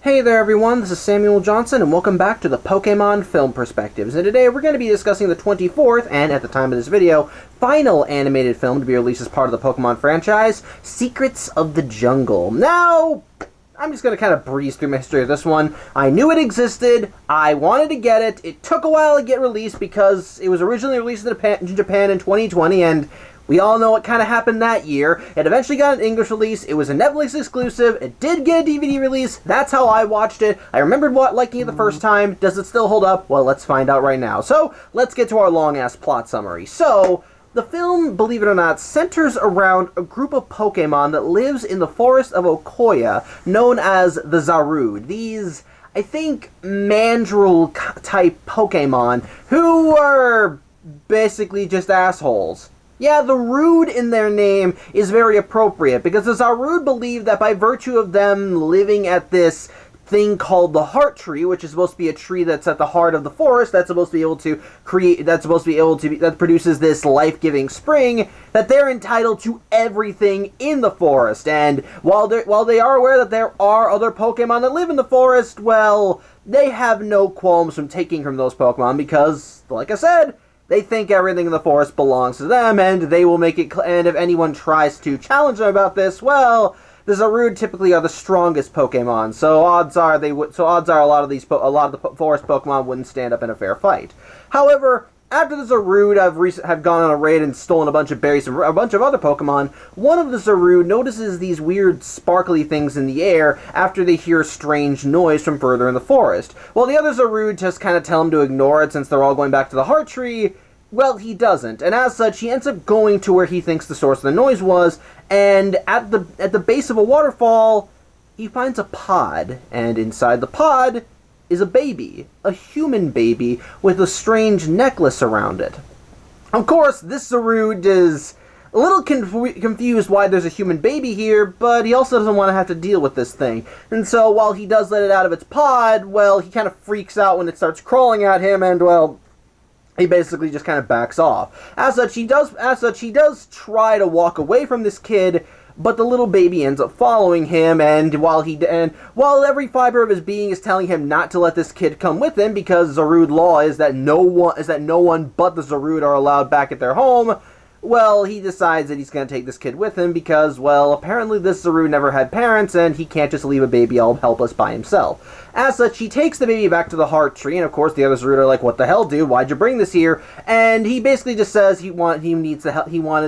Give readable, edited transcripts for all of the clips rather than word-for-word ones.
Hey there everyone, this is Samuel Johnson and welcome back to the Pokémon Film Perspectives. And today we're going to be discussing the 24th, and at the time of this video, final animated film to be released as part of the Pokémon franchise, Secrets of the Jungle. Now, I'm just going to kind of breeze through my history of this one. I knew it existed, I wanted to get it, it took a while to get released because it was originally released in Japan in 2020, and we all know what kind of happened that year. It eventually got an English release, it was a Netflix exclusive, it did get a DVD release, that's how I watched it. I remembered liking it the first time. Does it still hold up? Well, let's find out right now. So, let's get to our long-ass plot summary. So, the film, believe it or not, centers around a group of Pokemon that lives in the forest of Okoya, known as the Zarude. These, I think, mandrill-type Pokemon who are basically just assholes. Yeah, the rude in their name is very appropriate, because the Zarude believe that by virtue of them living at this thing called the Heart Tree, which is supposed to be a tree that's at the heart of the forest, that's supposed to be able to that produces this life-giving spring, that they're entitled to everything in the forest. And while they are aware that there are other Pokemon that live in the forest, well, they have no qualms from taking from those Pokemon because, like I said, they think everything in the forest belongs to them, and they will make it. And if anyone tries to challenge them about this, well, the Zarude typically are the strongest Pokemon. So odds are a lot of the forest Pokemon wouldn't stand up in a fair fight. However, after the Zarude have gone on a raid and stolen a bunch of berries from a bunch of other Pokemon, one of the Zarude notices these weird sparkly things in the air after they hear a strange noise from further in the forest. While the other Zarude just kind of tell him to ignore it since they're all going back to the Heart Tree, well, he doesn't, and as such, he ends up going to where he thinks the source of the noise was, and at the base of a waterfall, he finds a pod, and inside the pod is a baby, a human baby, with a strange necklace around it. Of course, this Zarude is a little confused why there's a human baby here, but he also doesn't want to have to deal with this thing. And so, while he does let it out of its pod, well, he kind of freaks out when it starts crawling at him, and, well, he basically just kind of backs off. As such, he does try to walk away from this kid, but the little baby ends up following him, and while every fiber of his being is telling him not to let this kid come with him, because Zarude law is that no one but the Zarude are allowed back at their home, well, he decides that he's going to take this kid with him because, well, apparently this Zarude never had parents, and he can't just leave a baby all helpless by himself. As such, he takes the baby back to the Heart Tree, and of course the other Zarude are like, what the hell, dude, why'd you bring this here? And he basically just says he wanted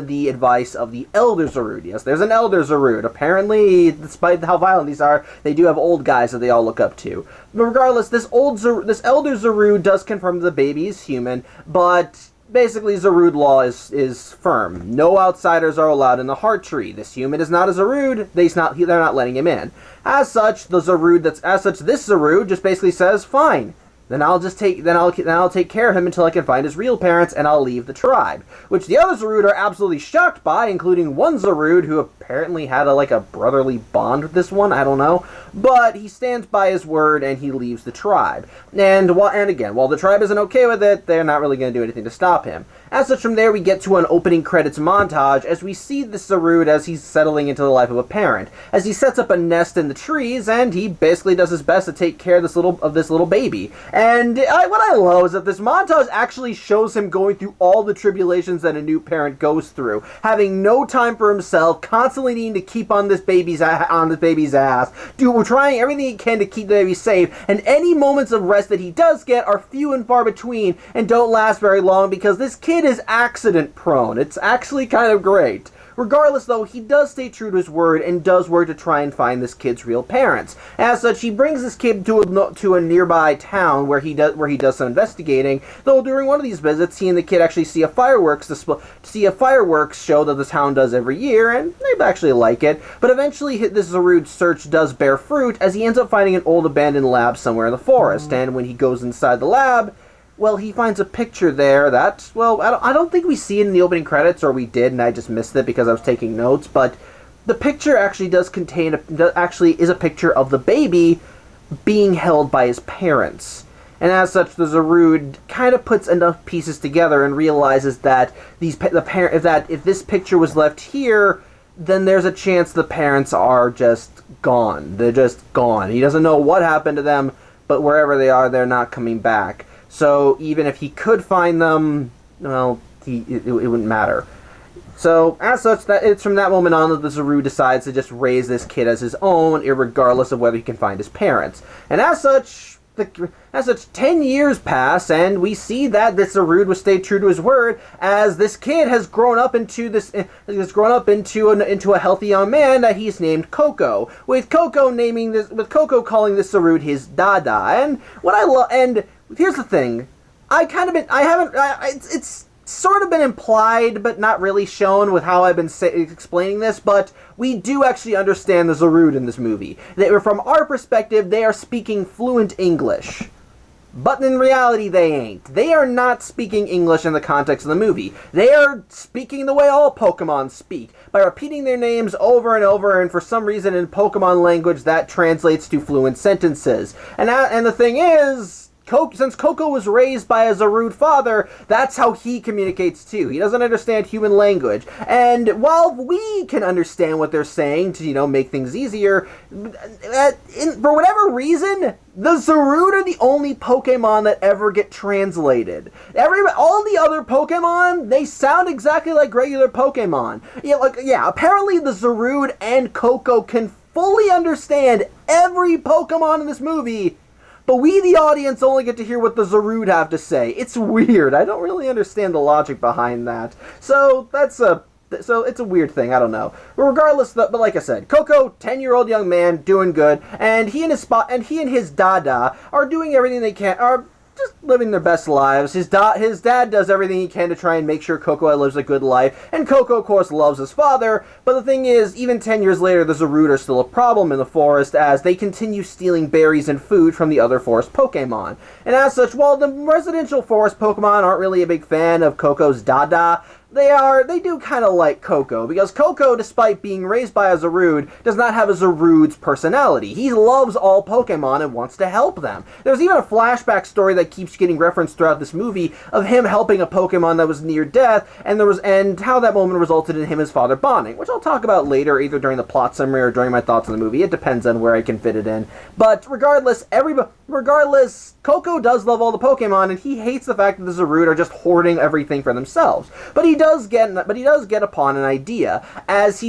the advice of the Elder Zarude. Yes, there's an Elder Zarude. Apparently, despite how violent these are, they do have old guys that they all look up to. But regardless, this Elder Zarude does confirm the baby is human, but basically, Zarude law is firm. No outsiders are allowed in the Heart Tree. This human is not a Zarude. They're not letting him in. As such, this Zarude just basically says, "Fine. Then I'll take care of him until I can find his real parents, and I'll leave the tribe." Which the other Zarude are absolutely shocked by, including one Zarude who apparently had a brotherly bond with this one. I don't know, but he stands by his word and he leaves the tribe. And while the tribe isn't okay with it, they're not really going to do anything to stop him. As such, from there we get to an opening credits montage as we see the Zarude as he's settling into the life of a parent, as he sets up a nest in the trees, and he basically does his best to take care of this little baby. And what I love is that this montage actually shows him going through all the tribulations that a new parent goes through, having no time for himself, constantly needing to keep on this baby's ass, trying everything he can to keep the baby safe, and any moments of rest that he does get are few and far between and don't last very long because this kid is accident prone. It's actually kind of great. Regardless, though, he does stay true to his word and does work to try and find this kid's real parents. As such, he brings this kid to a nearby town where he does some investigating. Though during one of these visits, he and the kid actually see a fireworks show that the town does every year, and they actually like it. But eventually, this Zarude search does bear fruit, as he ends up finding an old abandoned lab somewhere in the forest. And when he goes inside the lab, well, he finds a picture there that, well, I don't think we see it in the opening credits, or we did, and I just missed it because I was taking notes, but the picture actually is a picture of the baby being held by his parents. And as such, the Zarude kind of puts enough pieces together and realizes that if this picture was left here, then there's a chance the parents are just gone. They're just gone. He doesn't know what happened to them, but wherever they are, they're not coming back. So even if he could find them, well, it wouldn't matter. So, as such, it's from that moment on that the Zaru decides to just raise this kid as his own, irregardless of whether he can find his parents. And as such, 10 years pass, and we see that this Zaru will stay true to his word, as this kid has grown up into a healthy young man that he's named Coco, with Coco calling this Zaru his Dada. And here's the thing, it's sort of been implied, but not really shown with how I've been explaining this, but we do actually understand the Zaru in this movie. From our perspective, they are speaking fluent English. But in reality, they ain't. They are not speaking English in the context of the movie. They are speaking the way all Pokemon speak, by repeating their names over and over, and for some reason in Pokemon language that translates to fluent sentences. And the thing is, since Coco was raised by a Zarude father, that's how he communicates too. He doesn't understand human language. And while we can understand what they're saying to, make things easier, for whatever reason, the Zarude are the only Pokemon that ever get translated. All the other Pokemon, they sound exactly like regular Pokemon. Apparently the Zarude and Coco can fully understand every Pokemon in this movie, but we, the audience, only get to hear what the Zarude have to say. It's weird. I don't really understand the logic behind that. So it's a weird thing. I don't know. But regardless, but like I said, Coco, 10-year-old young man, doing good, and he and his Dada are doing everything they can, are just living their best lives. His dad does everything he can to try and make sure Coco lives a good life, and Coco, of course, loves his father, but the thing is, even 10 years later, the Zarude are still a problem in the forest, as they continue stealing berries and food from the other forest Pokemon. And as such, while the residential forest Pokemon aren't really a big fan of Coco's Dada, they do kind of like Coco, because Coco, despite being raised by a Zarude, does not have a Zarude's personality. He loves all Pokemon and wants to help them. There's even a flashback story that keeps getting referenced throughout this movie of him helping a Pokemon that was near death, and how that moment resulted in him and his father bonding, which I'll talk about later, either during the plot summary or during my thoughts on the movie. It depends on where I can fit it in. But regardless, Coco does love all the Pokemon, and he hates the fact that the Zarude are just hoarding everything for themselves. But he does get upon an idea, as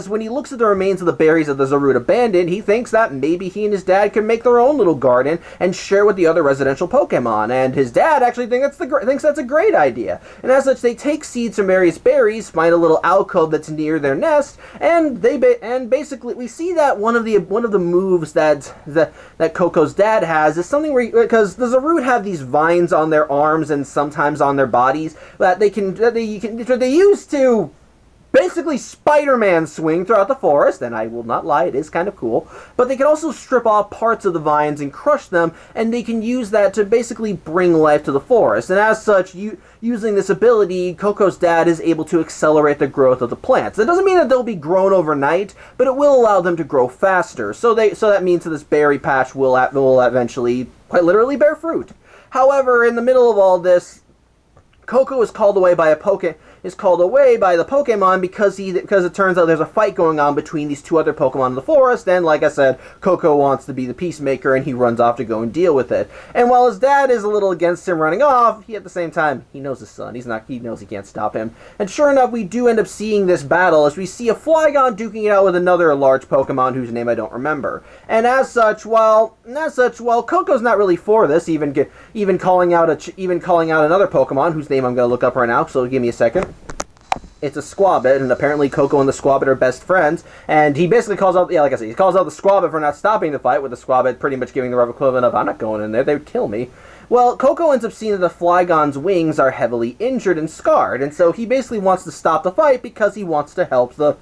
when he looks at the remains of the berries that the Zarude abandoned, he thinks that maybe he and his dad can make their own little garden and share with the other residential Pokemon. And his dad actually thinks that's a great idea. And as such, they take seeds from various berries, find a little alcove that's near their nest, and basically we see that one of the moves that Coco's dad has is something where, because the Zarude have these vines on their arms and sometimes on their bodies that they use to basically Spider-Man swing throughout the forest, and I will not lie, it is kind of cool. But they can also strip off parts of the vines and crush them, and they can use that to basically bring life to the forest. And as such, using this ability, Coco's dad is able to accelerate the growth of the plants. That doesn't mean that they'll be grown overnight, but it will allow them to grow faster. So that means that this berry patch will eventually, quite literally, bear fruit. However, in the middle of all this, Coco is called away by the Pokemon because it turns out there's a fight going on between these two other Pokemon in the forest, and like I said, Coco wants to be the peacemaker, and he runs off to go and deal with it. And while his dad is a little against him running off, at the same time, he knows his son. He knows he can't stop him. And sure enough, we do end up seeing this battle as we see a Flygon duking it out with another large Pokemon whose name I don't remember. And as such, while Coco's not really for this, even calling out another Pokemon whose name I'm going to look up right now, so give me a second. It's a Squabit, and apparently Coco and the Squabit are best friends, and he basically calls out, like I said, he calls out the Squabit for not stopping the fight, with the Squabit pretty much giving the rough equivalent of, I'm not going in there, they would kill me. Well, Coco ends up seeing that the Flygon's wings are heavily injured and scarred, and so he basically wants to stop the fight because he wants to help the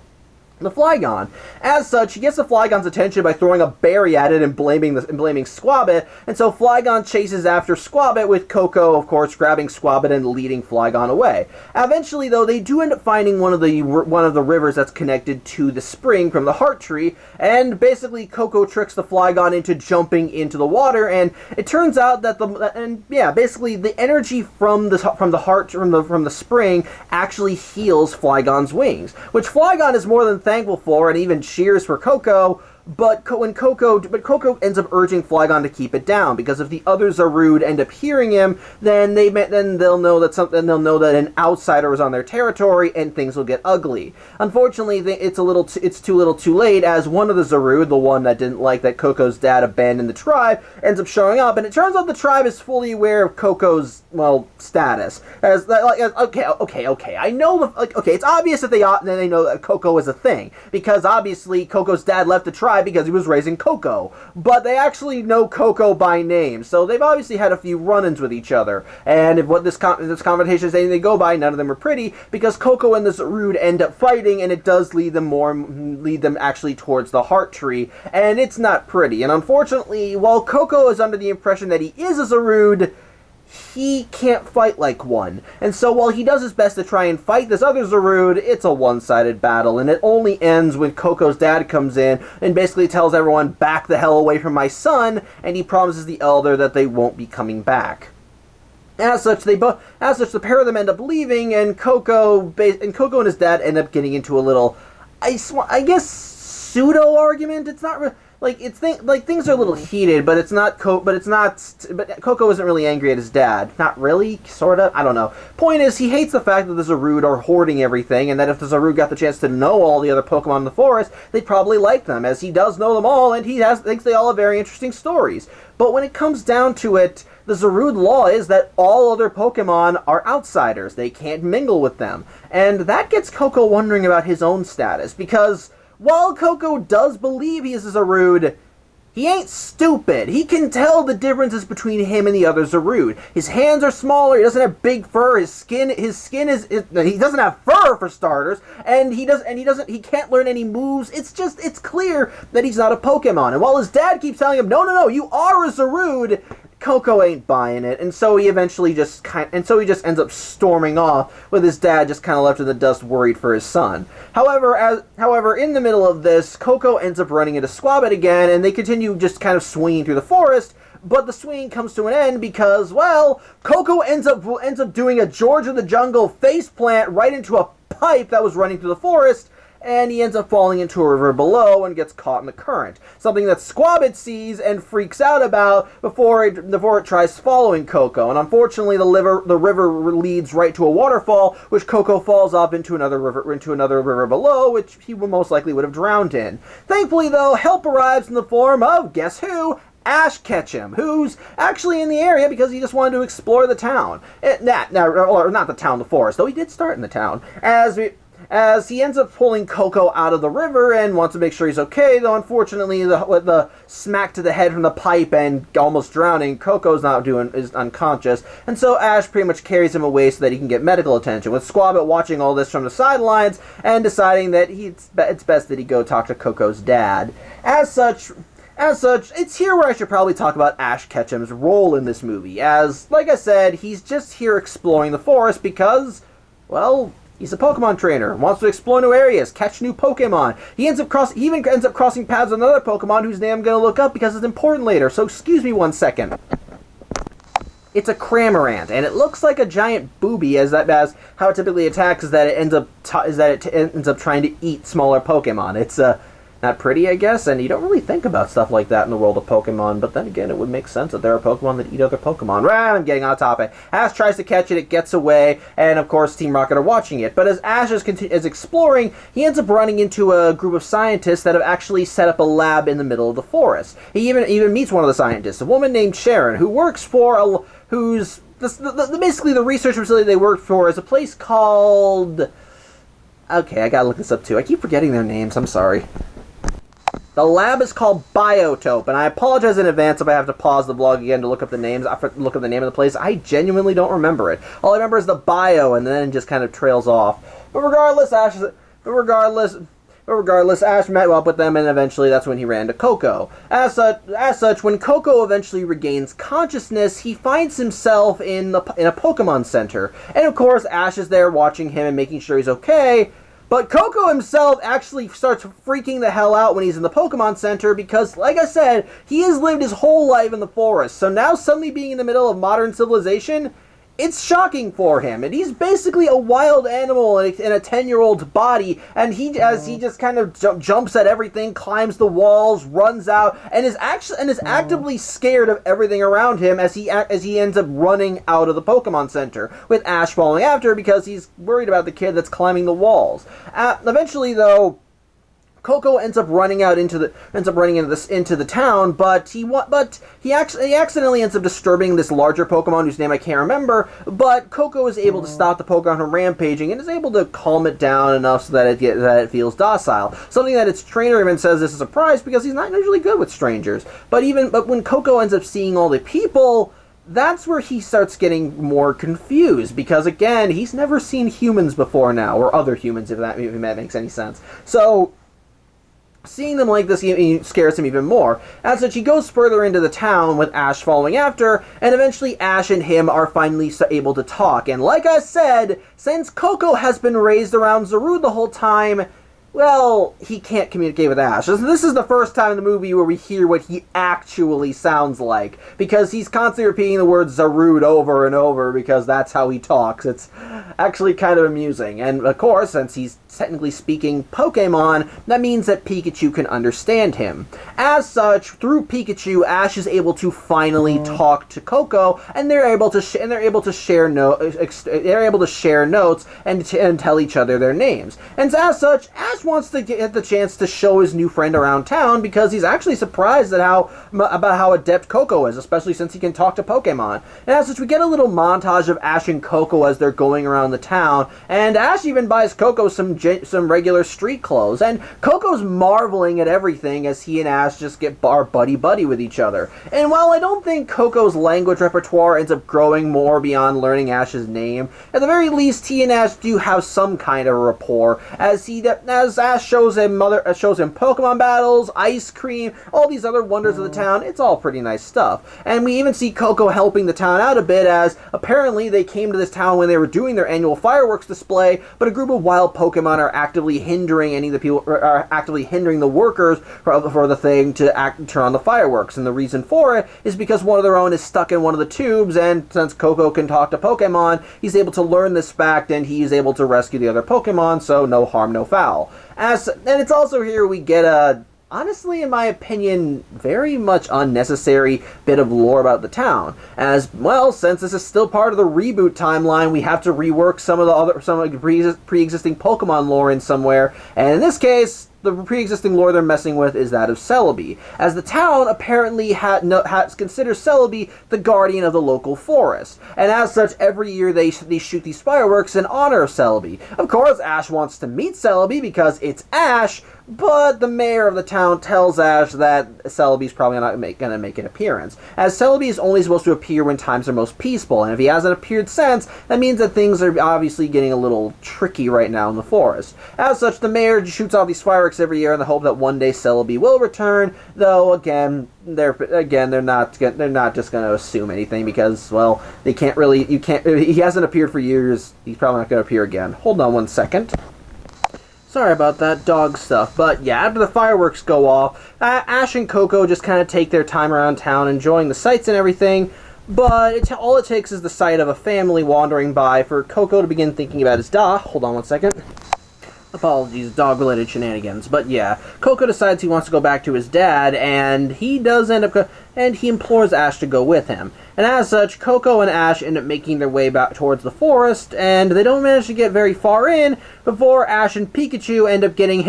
the Flygon. As such, he gets the Flygon's attention by throwing a berry at it and blaming Squabbit, and so Flygon chases after Squabbit, with Coco, of course, grabbing Squabbit and leading Flygon away. Eventually, though, they do end up finding one of the rivers that's connected to the spring from the Heart Tree, and basically Coco tricks the Flygon into jumping into the water, and it turns out that basically the energy from the spring actually heals Flygon's wings, which Flygon is more than thankful for, and even cheers for Coco. But Coco ends up urging Flygon to keep it down, because if the other Zarude end up hearing him, then they'll know that an outsider is on their territory, and things will get ugly. Unfortunately, it's too late, as one of the Zarude, the one that didn't like that Coco's dad abandoned the tribe, ends up showing up, and it turns out the tribe is fully aware of Coco's status. I know it's obvious that they know that Coco is a thing, because obviously Coco's dad left the tribe because he was raising Coco, but they actually know Coco by name, so they've obviously had a few run-ins with each other, and if what this conversation is anything they go by, none of them are pretty, because Coco and the Zarude end up fighting, and it does lead them actually towards the Heart Tree, and it's not pretty, and unfortunately, while Coco is under the impression that he is a Zarude, he can't fight like one. And so while he does his best to try and fight this other Zarude, it's a one-sided battle, and it only ends when Coco's dad comes in and basically tells everyone, "Back the hell away from my son," and he promises the elder that they won't be coming back. As such, the pair of them end up leaving, and Coco and his dad end up getting into a little, I guess, pseudo-argument. It's not things are a little heated, but Coco isn't really angry at his dad. Not really, sorta, I don't know. Point is, he hates the fact that the Zarude are hoarding everything, and that if the Zarude got the chance to know all the other Pokemon in the forest, they'd probably like them, as he does know them all, and thinks they all have very interesting stories. But when it comes down to it, the Zarude law is that all other Pokemon are outsiders. They can't mingle with them. And that gets Coco wondering about his own status, because while Coco does believe he is a Zarude, he ain't stupid. He can tell the differences between him and the other Zarude. His hands are smaller, he doesn't have big fur, his skin is he doesn't have fur for starters, and he can't learn any moves. It's clear that he's not a Pokemon. And while his dad keeps telling him, no, you are a Zarude, Coco ain't buying it, and so he just ends up storming off, with his dad just kind of left in the dust, worried for his son. However, in the middle of this, Coco ends up running into Squabbit again, and they continue just kind of swinging through the forest. But the swing comes to an end because, Coco ends up doing a George of the Jungle faceplant right into a pipe that was running through the forest, and he ends up falling into a river below and gets caught in the current. Something that Squabbit sees and freaks out about before it tries following Coco. And unfortunately, the river leads right to a waterfall, which Coco falls off into another river below, which he most likely would have drowned in. Thankfully, though, help arrives in the form of, guess who? Ash Ketchum, who's actually in the area because he just wanted to explore the town. Not the town, the forest, though he did start in the town. As he ends up pulling Coco out of the river and wants to make sure he's okay, though unfortunately with the smack to the head from the pipe and almost drowning, Coco's is unconscious, and so Ash pretty much carries him away so that he can get medical attention, with Squabbit watching all this from the sidelines and deciding that it's best that he go talk to Coco's dad. As such, it's here where I should probably talk about Ash Ketchum's role in this movie, as, like I said, he's just here exploring the forest because, he's a Pokemon trainer, wants to explore new areas, catch new Pokemon. He even ends up crossing paths with another Pokemon whose name I'm going to look up because it's important later, so excuse me 1 second. It's a Cramorant, and it looks like a giant booby, as how it typically attacks is that it ends up trying to eat smaller Pokemon. It's not pretty, I guess, and you don't really think about stuff like that in the world of Pokemon, but then again, it would make sense that there are Pokemon that eat other Pokemon. I'm getting off topic. Ash tries to catch it, it gets away, and of course Team Rocket are watching it. But as Ash is exploring, he ends up running into a group of scientists that have actually set up a lab in the middle of the forest. He even meets one of the scientists, a woman named Sharon, who works for basically the research facility they work for is a place called... Okay, I gotta look this up too. I keep forgetting their names, I'm sorry. The lab is called Biotope, and I apologize in advance if I have to pause the vlog again to look up the names. Look up the name of the place. I genuinely don't remember it. All I remember is the bio, and then it just kind of trails off. But regardless, But regardless, Ash met up with them, and eventually that's when he ran to Coco. As such, when Coco eventually regains consciousness, he finds himself in a Pokemon Center. And of course, Ash is there watching him and making sure he's okay. But Coco himself actually starts freaking the hell out when he's in the Pokemon Center because, like I said, he has lived his whole life in the forest. So now suddenly being in the middle of modern civilization, it's shocking for him, and he's basically a wild animal in a 10-year-old's body, and he just kind of jumps at everything, climbs the walls, runs out, and is actively scared of everything around him as he ends up running out of the Pokemon Center, with Ash following after because he's worried about the kid that's climbing the walls. Eventually, though, Coco ends up running into the town, but he accidentally ends up disturbing this larger Pokemon whose name I can't remember. But Coco is able to stop the Pokemon from rampaging and is able to calm it down enough so that it feels docile. Something that its trainer even says is a surprise because he's not usually good with strangers. But when Coco ends up seeing all the people, that's where he starts getting more confused because, again, he's never seen humans before now, or other humans, if that makes any sense. So seeing them like this scares him even more. As such, he goes further into the town with Ash following after, and eventually Ash and him are finally able to talk. And like I said, since Coco has been raised around Zarude the whole time, well, he can't communicate with Ash. This is the first time in the movie where we hear what he actually sounds like, because he's constantly repeating the word Zarude over and over because that's how he talks. It's actually kind of amusing. And of course, since he's technically speaking Pokemon, that means that Pikachu can understand him. As such, through Pikachu, Ash is able to finally talk to Coco, and they're able to share notes and tell each other their names. And as such, Ash wants to get the chance to show his new friend around town because he's actually surprised at about how adept Coco is, especially since he can talk to Pokemon. And as such, we get a little montage of Ash and Coco as they're going around the town, and Ash even buys Coco some regular street clothes, and Coco's marveling at everything as he and Ash just get buddy-buddy with each other. And while I don't think Coco's language repertoire ends up growing more beyond learning Ash's name, at the very least he and Ash do have some kind of rapport, as Ash shows him Pokemon battles, ice cream, all these other wonders of the town. It's all pretty nice stuff. And we even see Coco helping the town out a bit, as apparently they came to this town when they were doing their annual fireworks display, but a group of wild Pokemon are actively hindering the workers for the thing to turn on the fireworks. And the reason for it is because one of their own is stuck in one of the tubes, and since Coco can talk to Pokemon, he's able to learn this fact, and he's able to rescue the other Pokemon, so no harm, no foul. And it's also here we get a, honestly, in my opinion, very much unnecessary bit of lore about the town. As, well, since this is still part of the reboot timeline, we have to rework some of the pre-existing Pokemon lore in somewhere, and in this case, the pre-existing lore they're messing with is that of Celebi, as the town apparently considers Celebi the guardian of the local forest, and as such, every year they shoot these fireworks in honor of Celebi. Of course, Ash wants to meet Celebi because it's Ash, but the mayor of the town tells Ash that Celebi's probably not going to make an appearance, as Celebi is only supposed to appear when times are most peaceful, and if he hasn't appeared since, that means that things are obviously getting a little tricky right now in the forest. As such, the mayor shoots all these fireworks every year in the hope that one day Celebi will return, though again they're not just going to assume anything because, well, he hasn't appeared for years. He's probably not going to appear again. Hold on one second. Sorry about that dog stuff, but yeah, after the fireworks go off, Ash and Coco just kind of take their time around town enjoying the sights and everything, but all it takes is the sight of a family wandering by for Coco to begin thinking about his Hold on one second. Apologies, dog-related shenanigans. But yeah, Coco decides he wants to go back to his dad, and he does end up and he implores Ash to go with him. And as such, Coco and Ash end up making their way back towards the forest, and they don't manage to get very far in before Ash and Pikachu end up getting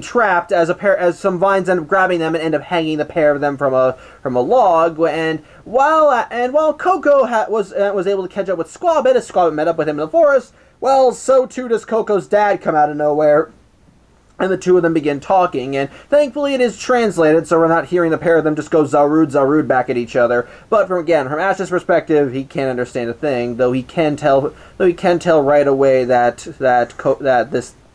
trapped as some vines end up grabbing them and end up hanging the pair of them from a log. And while Coco was able to catch up with Squabbit as Squabbit met up with him in the forest, well, so too does Coco's dad come out of nowhere. And the two of them begin talking, and thankfully it is translated, so we're not hearing the pair of them just go Zarude, Zarude back at each other. But from Ash's perspective, he can't understand a thing, though he can tell right away that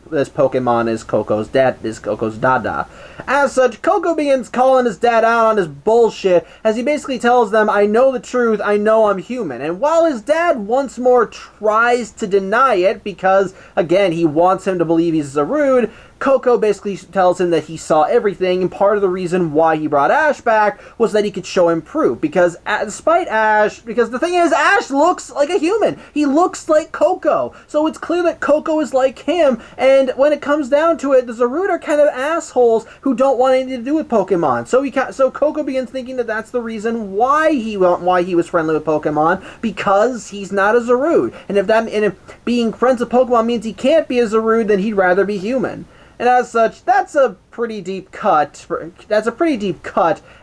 this Pokemon is Coco's dad, is Coco's Dada. As such, Coco begins calling his dad out on his bullshit, as he basically tells them, I know the truth, I know I'm human. And while his dad once more tries to deny it, because, again, he wants him to believe he's Zarude, Coco basically tells him that he saw everything, and part of the reason why he brought Ash back was that he could show him proof. Because because the thing is, Ash looks like a human. He looks like Coco. So it's clear that Coco is like him, and when it comes down to it, the Zarude are kind of assholes who don't want anything to do with Pokemon. So Coco begins thinking that that's the reason why he was friendly with Pokemon, because he's not a Zarude. And if being friends with Pokemon means he can't be a Zarude, then he'd rather be human. And as such, that's a pretty deep cut. And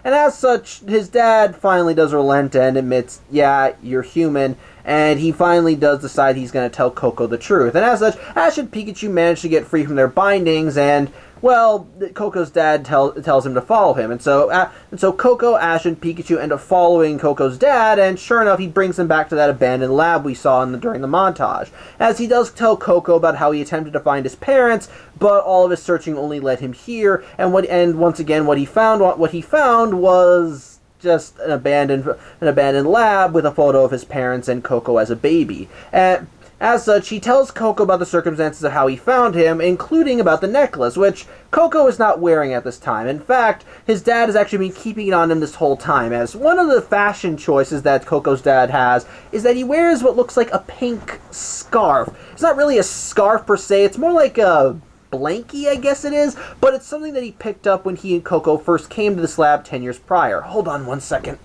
as such, his dad finally does relent and admits, yeah, you're human. And he finally does decide he's going to tell Coco the truth. And as such, Ash and Pikachu manage to get free from their bindings, and well, Coco's dad tells him to follow him. And so Coco, Ash, and Pikachu end up following Coco's dad, and sure enough, he brings them back to that abandoned lab we saw during the montage. As he does tell Coco about how he attempted to find his parents, but all of his searching only led him here, and once again, what he found was just an abandoned lab with a photo of his parents and Coco as a baby. And as such, he tells Coco about the circumstances of how he found him, including about the necklace, which Coco is not wearing at this time. In fact, his dad has actually been keeping it on him this whole time, as one of the fashion choices that Coco's dad has is that he wears what looks like a pink scarf. It's not really a scarf per se, it's more like a blankie, I guess it is, but it's something that he picked up when he and Coco first came to this lab 10 years prior. Hold on one second.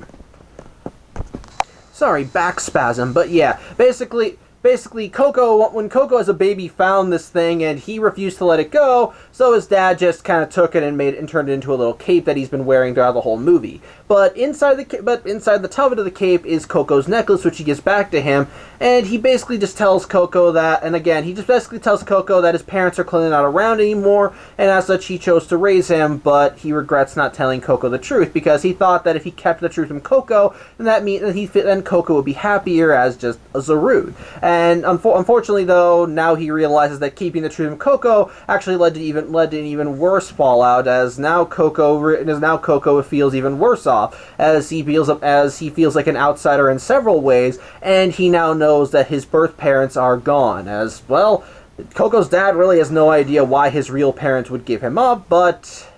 Sorry, back spasm, but yeah, basically, Coco, when Coco as a baby found this thing and he refused to let it go, so his dad just kind of took it and turned it into a little cape that he's been wearing throughout the whole movie. But inside the top of the cape is Coco's necklace, which he gives back to him, and he basically just tells Coco that, and again, he just basically tells Coco that his parents are clearly not around anymore, and as such, he chose to raise him, but he regrets not telling Coco the truth, because he thought that if he kept the truth from Coco, then Coco would be happier as just a Zarude. And unfortunately, though, now he realizes that keeping the truth from Coco actually led to an even worse fallout, as now Coco feels even worse off, as he feels like an outsider in several ways, and he now knows that his birth parents are gone. As well, Coco's dad really has no idea why his real parents would give him up, but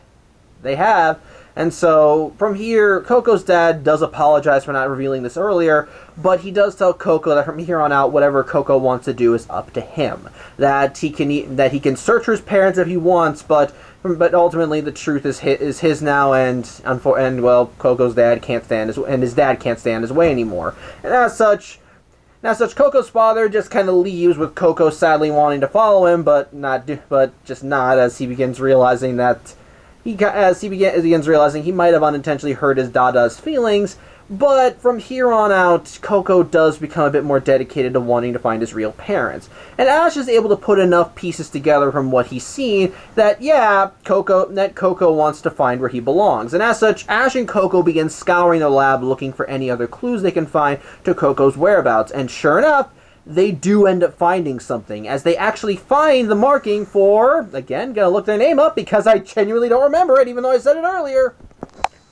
they have. And so, from here, Coco's dad does apologize for not revealing this earlier, but he does tell Coco that from here on out, whatever Coco wants to do is up to him. That he can search for his parents if he wants, but ultimately the truth is his now, and well, Coco's dad can't stand his dad can't stand his way anymore. And as such, Coco's father just kind of leaves, with Coco sadly wanting to follow him, but just not, as he begins realizing that. As he begins realizing he might have unintentionally hurt his Dada's feelings, but from here on out, Coco does become a bit more dedicated to wanting to find his real parents. And Ash is able to put enough pieces together from what he's seen that, Coco wants to find where he belongs. And as such, Ash and Coco begin scouring the lab looking for any other clues they can find to Coco's whereabouts. And sure enough, they do end up finding something, as they actually find the marking for, again, gonna look their name up because I genuinely don't remember it, even though I said it earlier.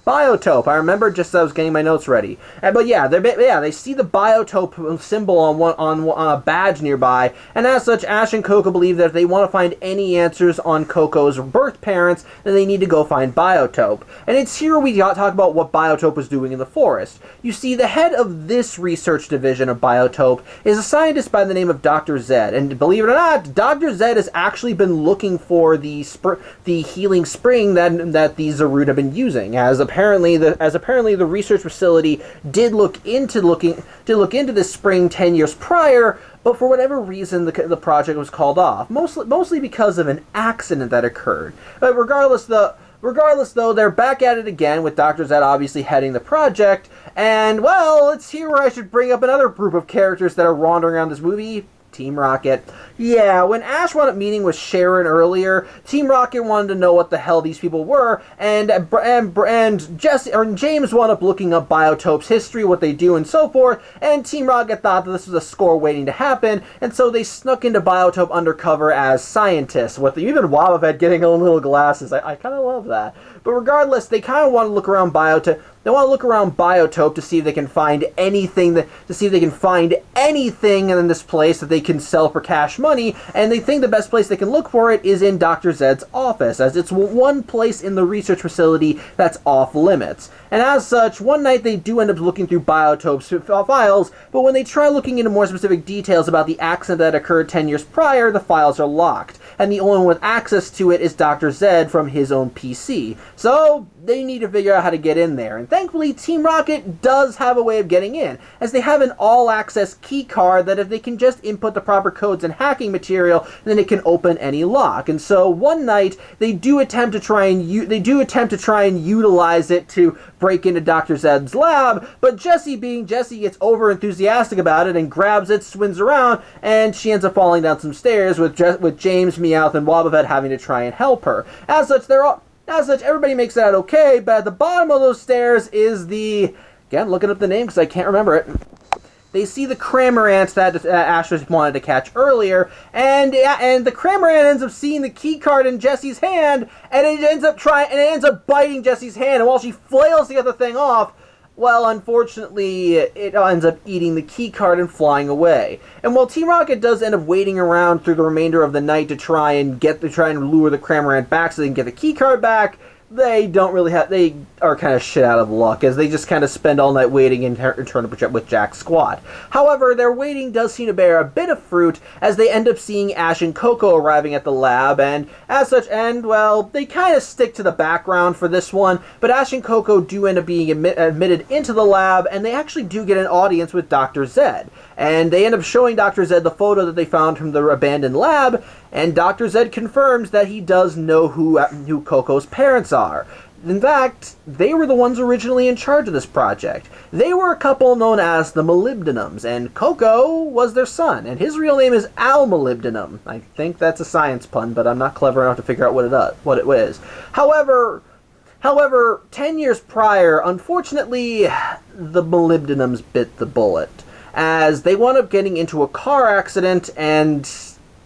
Biotope. I remember just as I was getting my notes ready. But they see the Biotope symbol on a badge nearby, and as such, Ash and Coco believe that if they want to find any answers on Coco's birth parents, then they need to go find Biotope. And it's here we talk about what Biotope was doing in the forest. You see, the head of this research division of Biotope is a scientist by the name of Dr. Zed, and believe it or not, Dr. Zed has actually been looking for the healing spring that the Zarude have been using, as apparently the research facility did look into this spring 10 years prior, but for whatever reason the project was called off, mostly because of an accident that occurred. But regardless though, they're back at it again, with Dr. Zed obviously heading the project, and well, it's here where I should bring up another group of characters that are wandering around this movie: Team Rocket. Yeah, when Ash wound up meeting with Sharon earlier, Team Rocket wanted to know what the hell these people were, and James wound up looking up Biotope's history, what they do, and so forth, and Team Rocket thought that this was a score waiting to happen, and so they snuck into Biotope undercover as scientists, with even Wobbuffet getting a little glasses. I kind of love that. But regardless, they kind of want to look around Biotope. They want to look around Biotope to see if they can find anything in this place that they can sell for cash money, and they think the best place they can look for it is in Dr. Zed's office, as it's one place in the research facility that's off limits. And as such, one night they do end up looking through Biotope's files, but when they try looking into more specific details about the accident that occurred 10 years prior, the files are locked, and the only one with access to it is Dr. Zed from his own PC. So they need to figure out how to get in there, and thankfully Team Rocket does have a way of getting in, as they have an all-access key card that if they can just input the proper codes and hacking material, then it can open any lock. And so one night they do attempt to try and utilize it to break into Dr. Zed's lab, but Jessie, being Jessie, gets over enthusiastic about it and grabs it, swings around, and she ends up falling down some stairs with James, Meowth, and Wobbuffet having to try and help her. As such, everybody makes it out okay, but at the bottom of those stairs is again, looking up the name because I can't remember it. They see the Cramorant that Ash wanted to catch earlier, and the Cramorant ends up seeing the key card in Jessie's hand, and it ends up biting Jessie's hand, and while she flails to get the thing off, well, unfortunately, it ends up eating the key card and flying away. And while Team Rocket does end up waiting around through the remainder of the night to try and lure the Cramorant back so they can get the key card back, they are kind of shit out of luck, as they just kind of spend all night waiting in turn with Jack's squad. However, their waiting does seem to bear a bit of fruit, as they end up seeing Ash and Coco arriving at the lab, and as such, they kind of stick to the background for this one, but Ash and Coco do end up being admitted into the lab, and they actually do get an audience with Dr. Zed. And they end up showing Dr. Zed the photo that they found from the abandoned lab, and Dr. Zed confirms that he does know who Coco's parents are. In fact, they were the ones originally in charge of this project. They were a couple known as the Molybdenums, and Coco was their son, and his real name is Al Molybdenum. I think that's a science pun, but I'm not clever enough to figure out what it is. However, 10 years prior, unfortunately, the Molybdenums bit the bullet, as they wound up getting into a car accident, and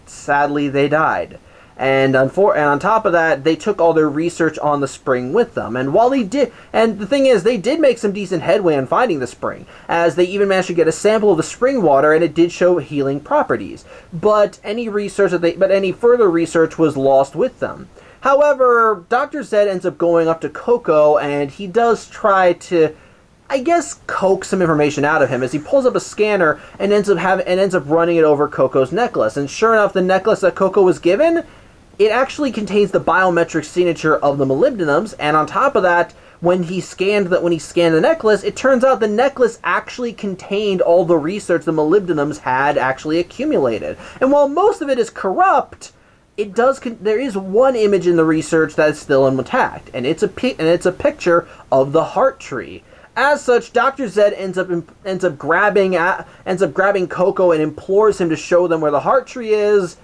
sadly they died. And on top of that, they took all their research on the spring with them. And the thing is, they did make some decent headway on finding the spring, as they even managed to get a sample of the spring water, and it did show healing properties. But any further research was lost with them. However, Dr. Zed ends up going up to Coco, and he does try to, I guess, coax some information out of him, as he pulls up a scanner and ends up running it over Coco's necklace. And sure enough, the necklace that Coco was given, it actually contains the biometric signature of the Molybdenums, and on top of that, when he scanned the necklace, it turns out the necklace actually contained all the research the Molybdenums had actually accumulated. And while most of it is corrupt, there is one image in the research that is still intact, and it's a picture of the heart tree. As such, Dr. Zed ends up grabbing Coco and implores him to show them where the heart tree is.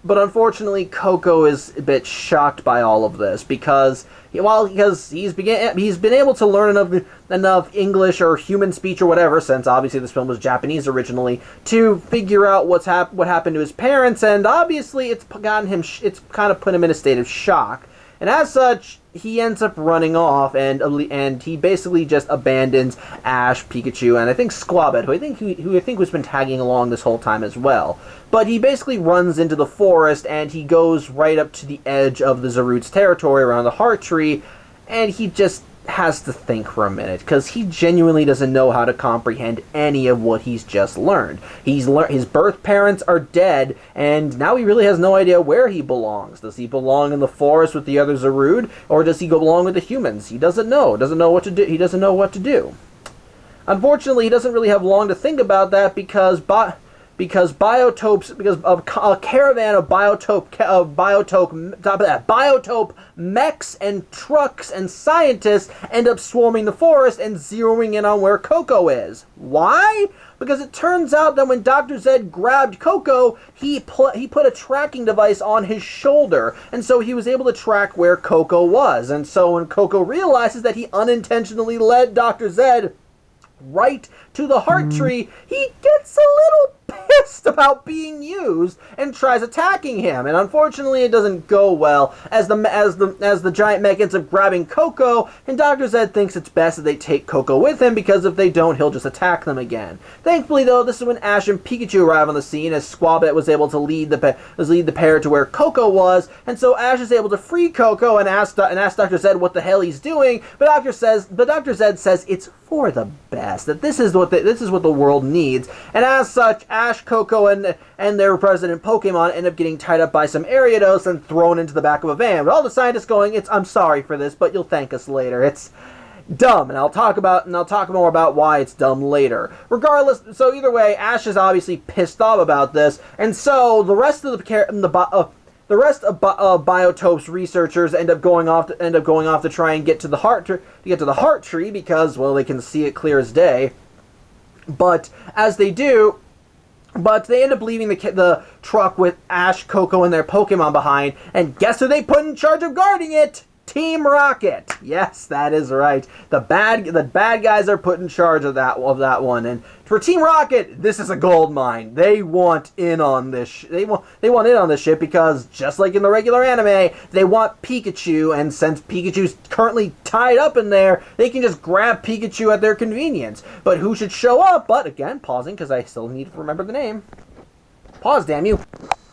But unfortunately, Coco is a bit shocked by all of this, because he's been able to learn enough English or human speech or whatever, since obviously this film was Japanese originally, to figure out what happened to his parents, and obviously it's kind of put him in a state of shock. And as such, he ends up running off, and he basically just abandons Ash, Pikachu, and I think Squabette, who I think was been tagging along this whole time as well. But he basically runs into the forest, and he goes right up to the edge of the Zarute's territory around the heart tree, and he just has to think for a minute, because he genuinely doesn't know how to comprehend any of what he's just learned. His birth parents are dead, and now he really has no idea where he belongs. Does he belong in the forest with the other Zarud, or does he go belong with the humans? He doesn't know. Doesn't know what to do. He doesn't know what to do. Unfortunately, he doesn't really have long to think about that, because a caravan of biotope mechs and trucks and scientists end up swarming the forest and zeroing in on where Coco is. Why? Because it turns out that when Dr. Zed grabbed Coco, he put a tracking device on his shoulder, and so he was able to track where Coco was. And so when Coco realizes that he unintentionally led Dr. Zed right to the heart tree, he gets a little pissed about being used and tries attacking him. And unfortunately, it doesn't go well as the giant mech ends up grabbing Coco, and Dr. Zed thinks it's best that they take Coco with him because if they don't, he'll just attack them again. Thankfully, though, this is when Ash and Pikachu arrive on the scene as Squabette was able to lead the pair to where Coco was, and so Ash is able to free Coco and ask Dr. Zed what the hell he's doing, but Dr. Zed says it's for the best, that this is what the world needs, and as such, Ash, Coco, and their president Pokemon end up getting tied up by some Ariados and thrown into the back of a van, with all the scientists going, I'm sorry for this, but you'll thank us later. It's dumb, and I'll talk more about why it's dumb later. Regardless, so either way, Ash is obviously pissed off about this, and so the rest of Biotope's researchers end up going off to try and get to the heart tree because, well, they can see it clear as day. But as they do, they end up leaving the truck with Ash, Coco, and their Pokemon behind. And guess who they put in charge of guarding it? Team Rocket. Yes, that is right. The bad guys are put in charge of that one. And for Team Rocket, this is a gold mine. They want in on this. They want in on this shit because just like in the regular anime, they want Pikachu. And since Pikachu's currently tied up in there, they can just grab Pikachu at their convenience. But who should show up? But again, pausing because I still need to remember the name. Pause, damn you.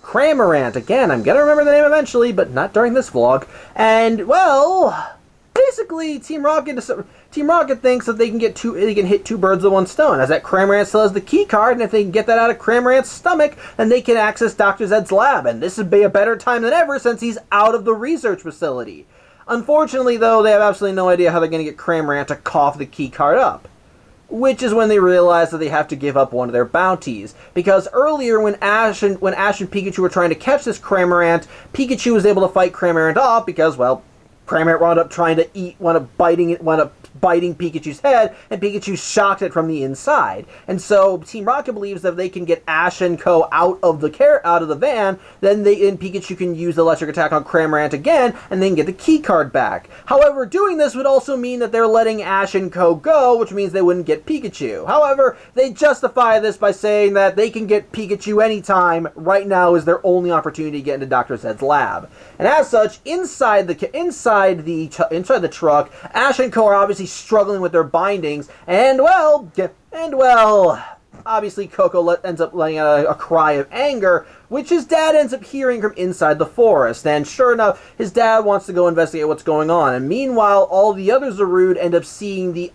Cramorant. Again, I'm gonna remember the name eventually, but not during this vlog. And, well, basically, Team Rocket thinks that they can hit two birds with one stone, as that Cramorant still has the key card, and if they can get that out of Cramorant's stomach, then they can access Dr. Zed's lab, and this would be a better time than ever since he's out of the research facility. Unfortunately, though, they have absolutely no idea how they're going to get Cramorant to cough the key card up. Which is when they realize that they have to give up one of their bounties. Because earlier, when Ash and Pikachu were trying to catch this Cramorant, Pikachu was able to fight Cramorant off because, well, Cramorant wound up biting Pikachu's head, and Pikachu shocked it from the inside. And so Team Rocket believes that if they can get Ash and Co. out of the van, then Pikachu can use the electric attack on Cramorant again, and then get the key card back. However, doing this would also mean that they're letting Ash and Co. go, which means they wouldn't get Pikachu. However, they justify this by saying that they can get Pikachu anytime. Right now is their only opportunity to get into Dr. Zed's lab. And as such, inside the truck, Ash and Co. are obviously struggling with their bindings, and obviously Coco ends up letting out a cry of anger, which his dad ends up hearing from inside the forest. And sure enough, his dad wants to go investigate what's going on. And meanwhile, all the other Zarude end up seeing the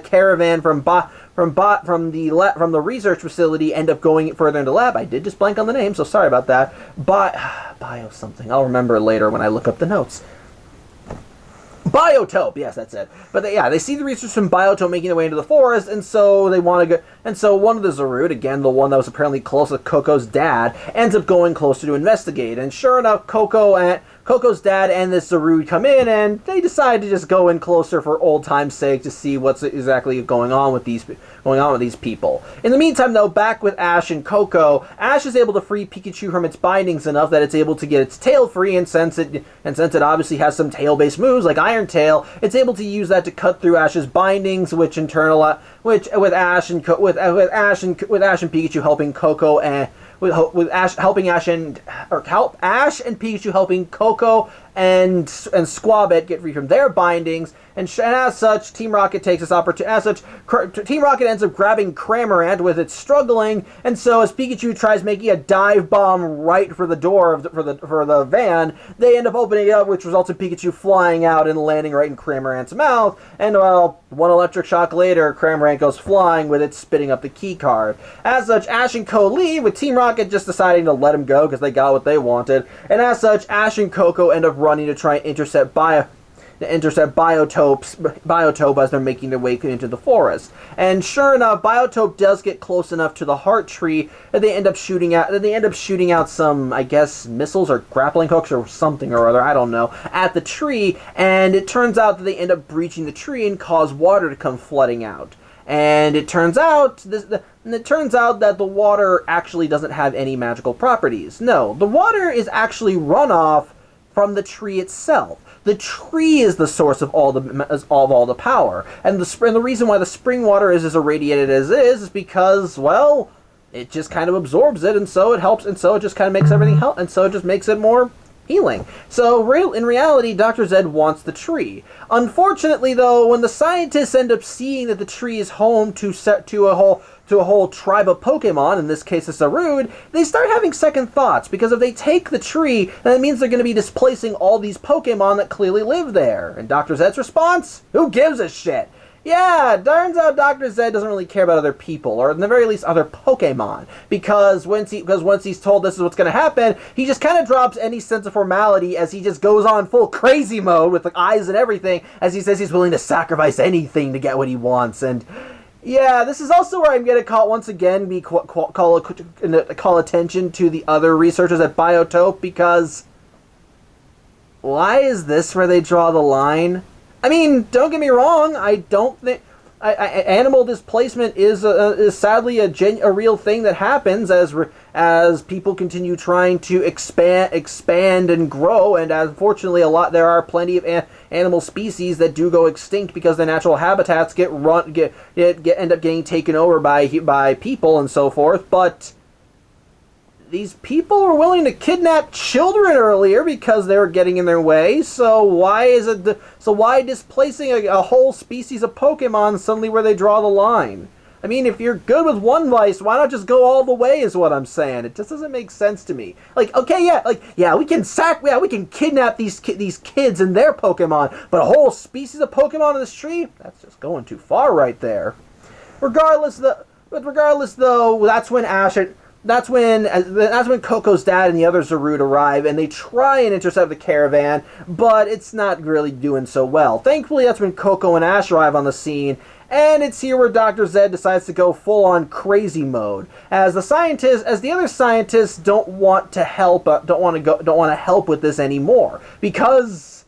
caravan from the research facility end up going further into the lab. I did just blank on the name, so sorry about that. Bio something. I'll remember it later when I look up the notes. Biotope, yes, that's it. But they see the researchers from Biotope making their way into the forest, and so they want to go. And so one of the Zarude, again, the one that was apparently close with Coco's dad, ends up going closer to investigate. And sure enough, Coco's dad and this Zarude come in, and they decide to just go in closer for old time's sake to see what's exactly going on with these people. In the meantime, though, back with Ash and Coco, Ash is able to free Pikachu from its bindings enough that it's able to get its tail free, and since it obviously has some tail-based moves like Iron Tail, it's able to use that to cut through Ash's bindings, with Ash and Pikachu helping Coco and Ash and Pikachu helping Coco and Squabette get free from their bindings, and as such, Team Rocket takes this opportunity. As such, Team Rocket ends up grabbing Cramorant with it struggling, and so as Pikachu tries making a dive bomb right for the door for the van, they end up opening it up, which results in Pikachu flying out and landing right in Cramorant's mouth. And well, one electric shock later, Cramorant goes flying with it spitting up the key card. As such, Ash and Co leave, with Team Rocket just deciding to let him go because they got what they wanted. And as such, Ash and Coco end up running to try and intercept intercept Biotope as they're making their way into the forest. And sure enough, Biotope does get close enough to the heart tree that they end up shooting out some, I guess, missiles or grappling hooks or something or other, I don't know, at the tree, and it turns out that they end up breaching the tree and cause water to come flooding out. And it turns out that the water actually doesn't have any magical properties. No, the water is actually runoff from the tree itself. The tree is the source of all the power, and the reason why the spring water is as irradiated as it is because, well, it just kind of absorbs it, and so it helps, and so it just kind of makes everything help, and so it just makes it more healing. So in reality, Dr. Zed wants the tree. Unfortunately, though, when the scientists end up seeing that the tree is home to a whole tribe of Pokemon, in this case a Zarude, they start having second thoughts, because if they take the tree, then it means they're going to be displacing all these Pokemon that clearly live there. And Dr. Zed's response? Who gives a shit? Yeah, turns out Dr. Zed doesn't really care about other people, or at the very least other Pokemon, because once he's told this is what's going to happen, he just kind of drops any sense of formality as he just goes on full crazy mode with the eyes and everything, as he says he's willing to sacrifice anything to get what he wants. And yeah, this is also where I'm going to once again call attention to the other researchers at Biotope, because why is this where they draw the line? I mean, don't get me wrong, I don't think animal displacement is sadly a real thing that happens as people continue trying to expand and grow, and unfortunately there are plenty of animal species that do go extinct because their natural habitats end up getting taken over by people and so forth. But these people were willing to kidnap children earlier because they were getting in their way. So why displacing a whole species of Pokemon suddenly where they draw the line? I mean, if you're good with one vice, why not just go all the way? Is what I'm saying. It just doesn't make sense to me. Like, okay, we can kidnap these kids and their Pokemon, but a whole species of Pokemon in this tree? That's just going too far right there. Regardless, though, that's when Coco's dad and the other Zarude arrive, and they try and intercept the caravan, but it's not really doing so well. Thankfully, that's when Coco and Ash arrive on the scene, and it's here where Dr. Zed decides to go full-on crazy mode, as the other scientists don't want to help with this anymore, because,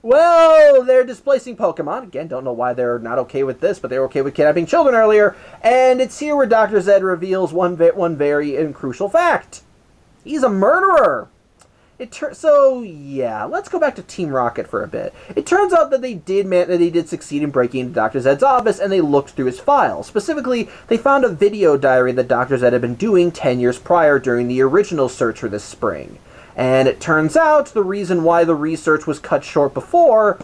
well, they're displacing Pokemon. Again, don't know why they're not okay with this, but they were okay with kidnapping children earlier. And it's here where Dr. Zed reveals one very crucial fact. He's a murderer. So, yeah, let's go back to Team Rocket for a bit. It turns out that they did succeed in breaking into Dr. Zed's office, and they looked through his files. Specifically, they found a video diary that Dr. Zed had been doing 10 years prior during the original search for this spring. And it turns out the reason why the research was cut short before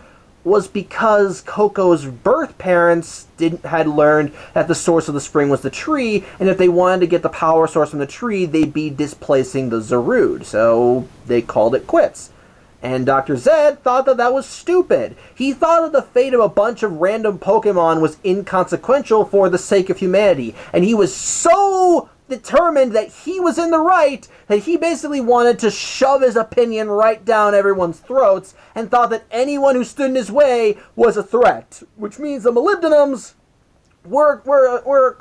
was because Coco's birth parents had learned that the source of the spring was the tree, and if they wanted to get the power source from the tree, they'd be displacing the Zarude, so they called it quits. And Dr. Zed thought that was stupid. He thought that the fate of a bunch of random Pokemon was inconsequential for the sake of humanity, and he was so determined that he was in the right that he basically wanted to shove his opinion right down everyone's throats, and thought that anyone who stood in his way was a threat, which means the molybdenums were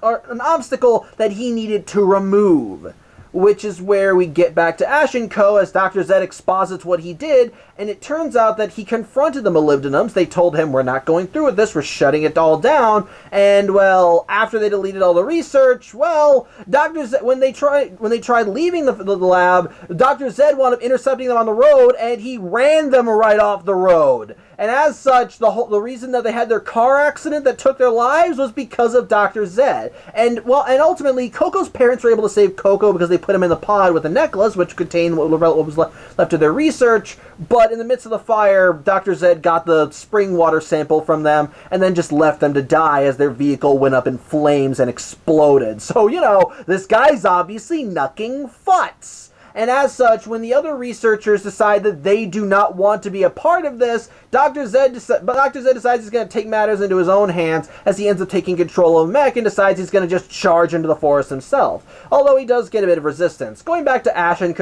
an obstacle that he needed to remove. Which is where we get back to Ash & Co. as Dr. Zed exposits what he did, and it turns out that he confronted the molybdenums. They told him, we're not going through with this, we're shutting it all down, and, well, after they deleted all the research, well, Dr. Zed, when they tried leaving the lab, Dr. Zed wound up intercepting them on the road, and he ran them right off the road. And as such, the reason that they had their car accident that took their lives was because of Dr. Zed. And ultimately, Coco's parents were able to save Coco because they put him in the pod with a necklace, which contained what was left of their research. But in the midst of the fire, Dr. Zed got the spring water sample from them and then just left them to die as their vehicle went up in flames and exploded. So, this guy's obviously knucking futs. And as such, when the other researchers decide that they do not want to be a part of this, Dr. Zed decides he's going to take matters into his own hands as he ends up taking control of Mech and decides he's going to just charge into the forest himself. Although he does get a bit of resistance. Going back to Ash and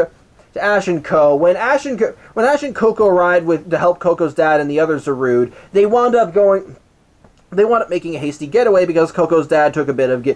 Ash and Co. When Ash and Coco arrived to help Coco's dad and the other Zarude, they wound up making a hasty getaway because Coco's dad took a bit of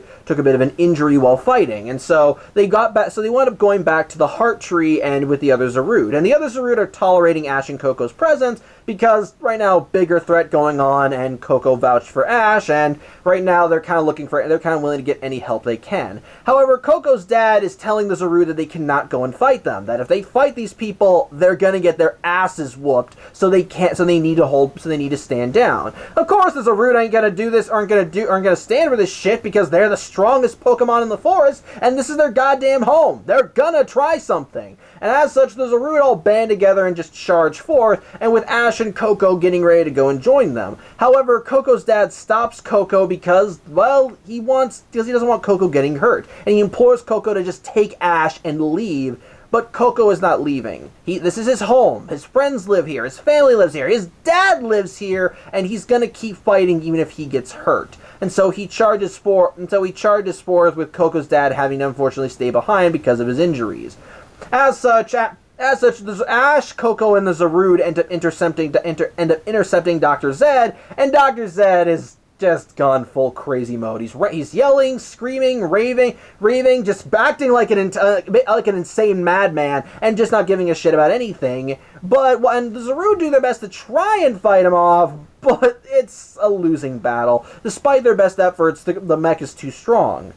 an injury while fighting, and so they got back. So they wound up going back to the Heart Tree and with the other Zarude, and the other Zarude are tolerating Ash and Coco's presence because right now bigger threat going on, and Coco vouched for Ash, and right now they're kind of willing to get any help they can. However, Coco's dad is telling the Zarude that they cannot go and fight them. That if they fight these people, they're gonna get their asses whooped. So they can't. So they need to stand down. Of course, the Zarude ain't gonna do this. Aren't gonna stand for this shit because they're the strongest Pokemon in the forest, and this is their goddamn home. They're gonna try something. And as such, the Zarude all band together and just charge forth, and with Ash and Coco getting ready to go and join them. However, Coco's dad stops Coco because, well, he doesn't want Coco getting hurt, and he implores Coco to just take Ash and leave. But Coco is not leaving. This is his home. His friends live here. His family lives here. His dad lives here, and he's gonna keep fighting even if he gets hurt. And so he charges forth with Coco's dad having to unfortunately stay behind because of his injuries. As such, Ash, Coco, and the Zarude end up intercepting Dr. Zed, and Dr. Zed is just gone full crazy mode. He's yelling, screaming, raving, just acting like an insane madman, and just not giving a shit about anything. But when the Zarude do their best to try and fight him off, but it's a losing battle. Despite their best efforts, the mech is too strong.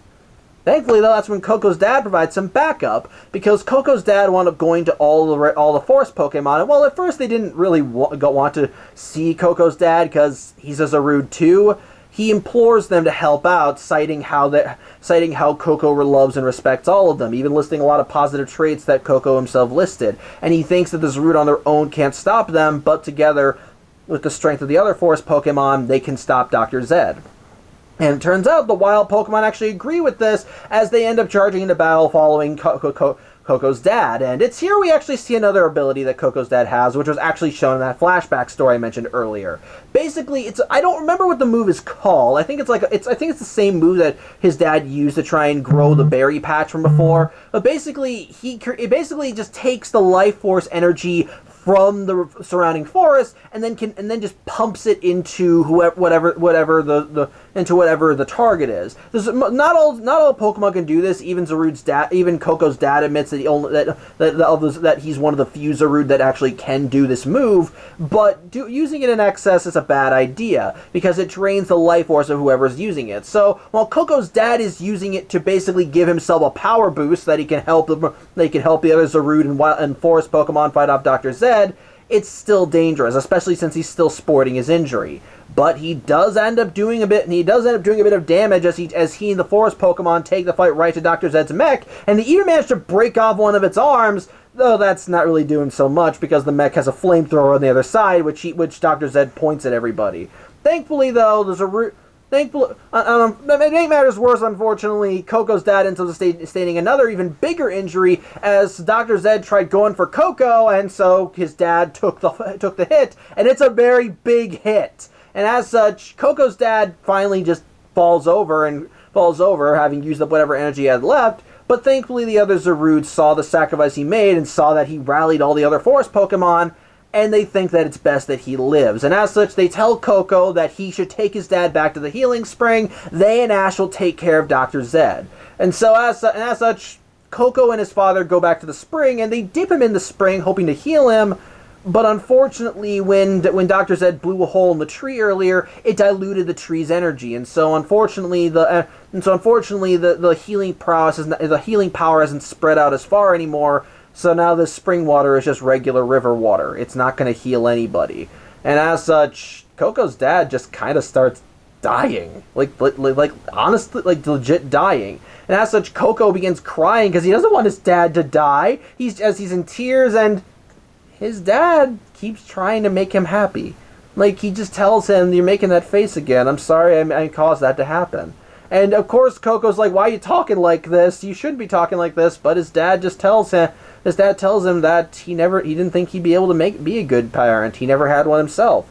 Thankfully, though, that's when Coco's dad provides some backup, because Coco's dad wound up going to all the forest Pokemon, and well, at first they didn't really want to see Coco's dad, because he's a Zarude too. He implores them to help out, citing how Coco loves and respects all of them, even listing a lot of positive traits that Coco himself listed. And he thinks that the Zarude on their own can't stop them, but together, with the strength of the other forest Pokemon, they can stop Dr. Zed. And it turns out the wild Pokemon actually agree with this, as they end up charging into battle following Coco's dad. And it's here we actually see another ability that Coco's dad has, which was actually shown in that flashback story I mentioned earlier. Basically, I don't remember what the move is called. I think it's the same move that his dad used to try and grow the berry patch from before. But basically, it basically just takes the life force energy from the surrounding forest, and then just pumps it into whatever the target is. Not all Pokemon can do this. Even Coco's dad admits that he's one of the few Zarude that actually can do this move. But using it in excess is a bad idea because it drains the life force of whoever's using it. So while Coco's dad is using it to basically give himself a power boost so that he can help the other Zarude and forest Pokemon fight off Dr. Zed, it's still dangerous, especially since he's still sporting his injury. But he does end up doing a bit of damage as he and the forest Pokemon take the fight right to Dr. Zed's mech, and they even manage to break off one of its arms, though that's not really doing so much because the mech has a flamethrower on the other side, which Dr. Zed points at everybody. Thankfully, though, to make matters worse, unfortunately, Coco's dad ends up sustaining another even bigger injury as Dr. Zed tried going for Coco, and so his dad took the hit, and it's a very big hit. And as such, Coco's dad finally just falls over, having used up whatever energy he had left. But thankfully, the other Zarude saw the sacrifice he made and saw that he rallied all the other forest Pokemon, and they think that it's best that he lives. And as such, they tell Coco that he should take his dad back to the healing spring. They and Ash will take care of Dr. Zed. And so, as such, Coco and his father go back to the spring, and they dip him in the spring, hoping to heal him. But unfortunately, when Dr. Zed blew a hole in the tree earlier, it diluted the tree's energy, and so unfortunately the healing power hasn't spread out as far anymore. So now this spring water is just regular river water. It's not going to heal anybody. And as such, Coco's dad just kind of starts dying. Like honestly, like legit dying. And as such, Coco begins crying because he doesn't want his dad to die. He's in tears, and his dad keeps trying to make him happy. Like, he just tells him, "You're making that face again. I'm sorry I caused that to happen." And of course, Coco's like, "Why are you talking like this? You shouldn't be talking like this." But his dad tells him that he didn't think he'd be able to be a good parent. He never had one himself.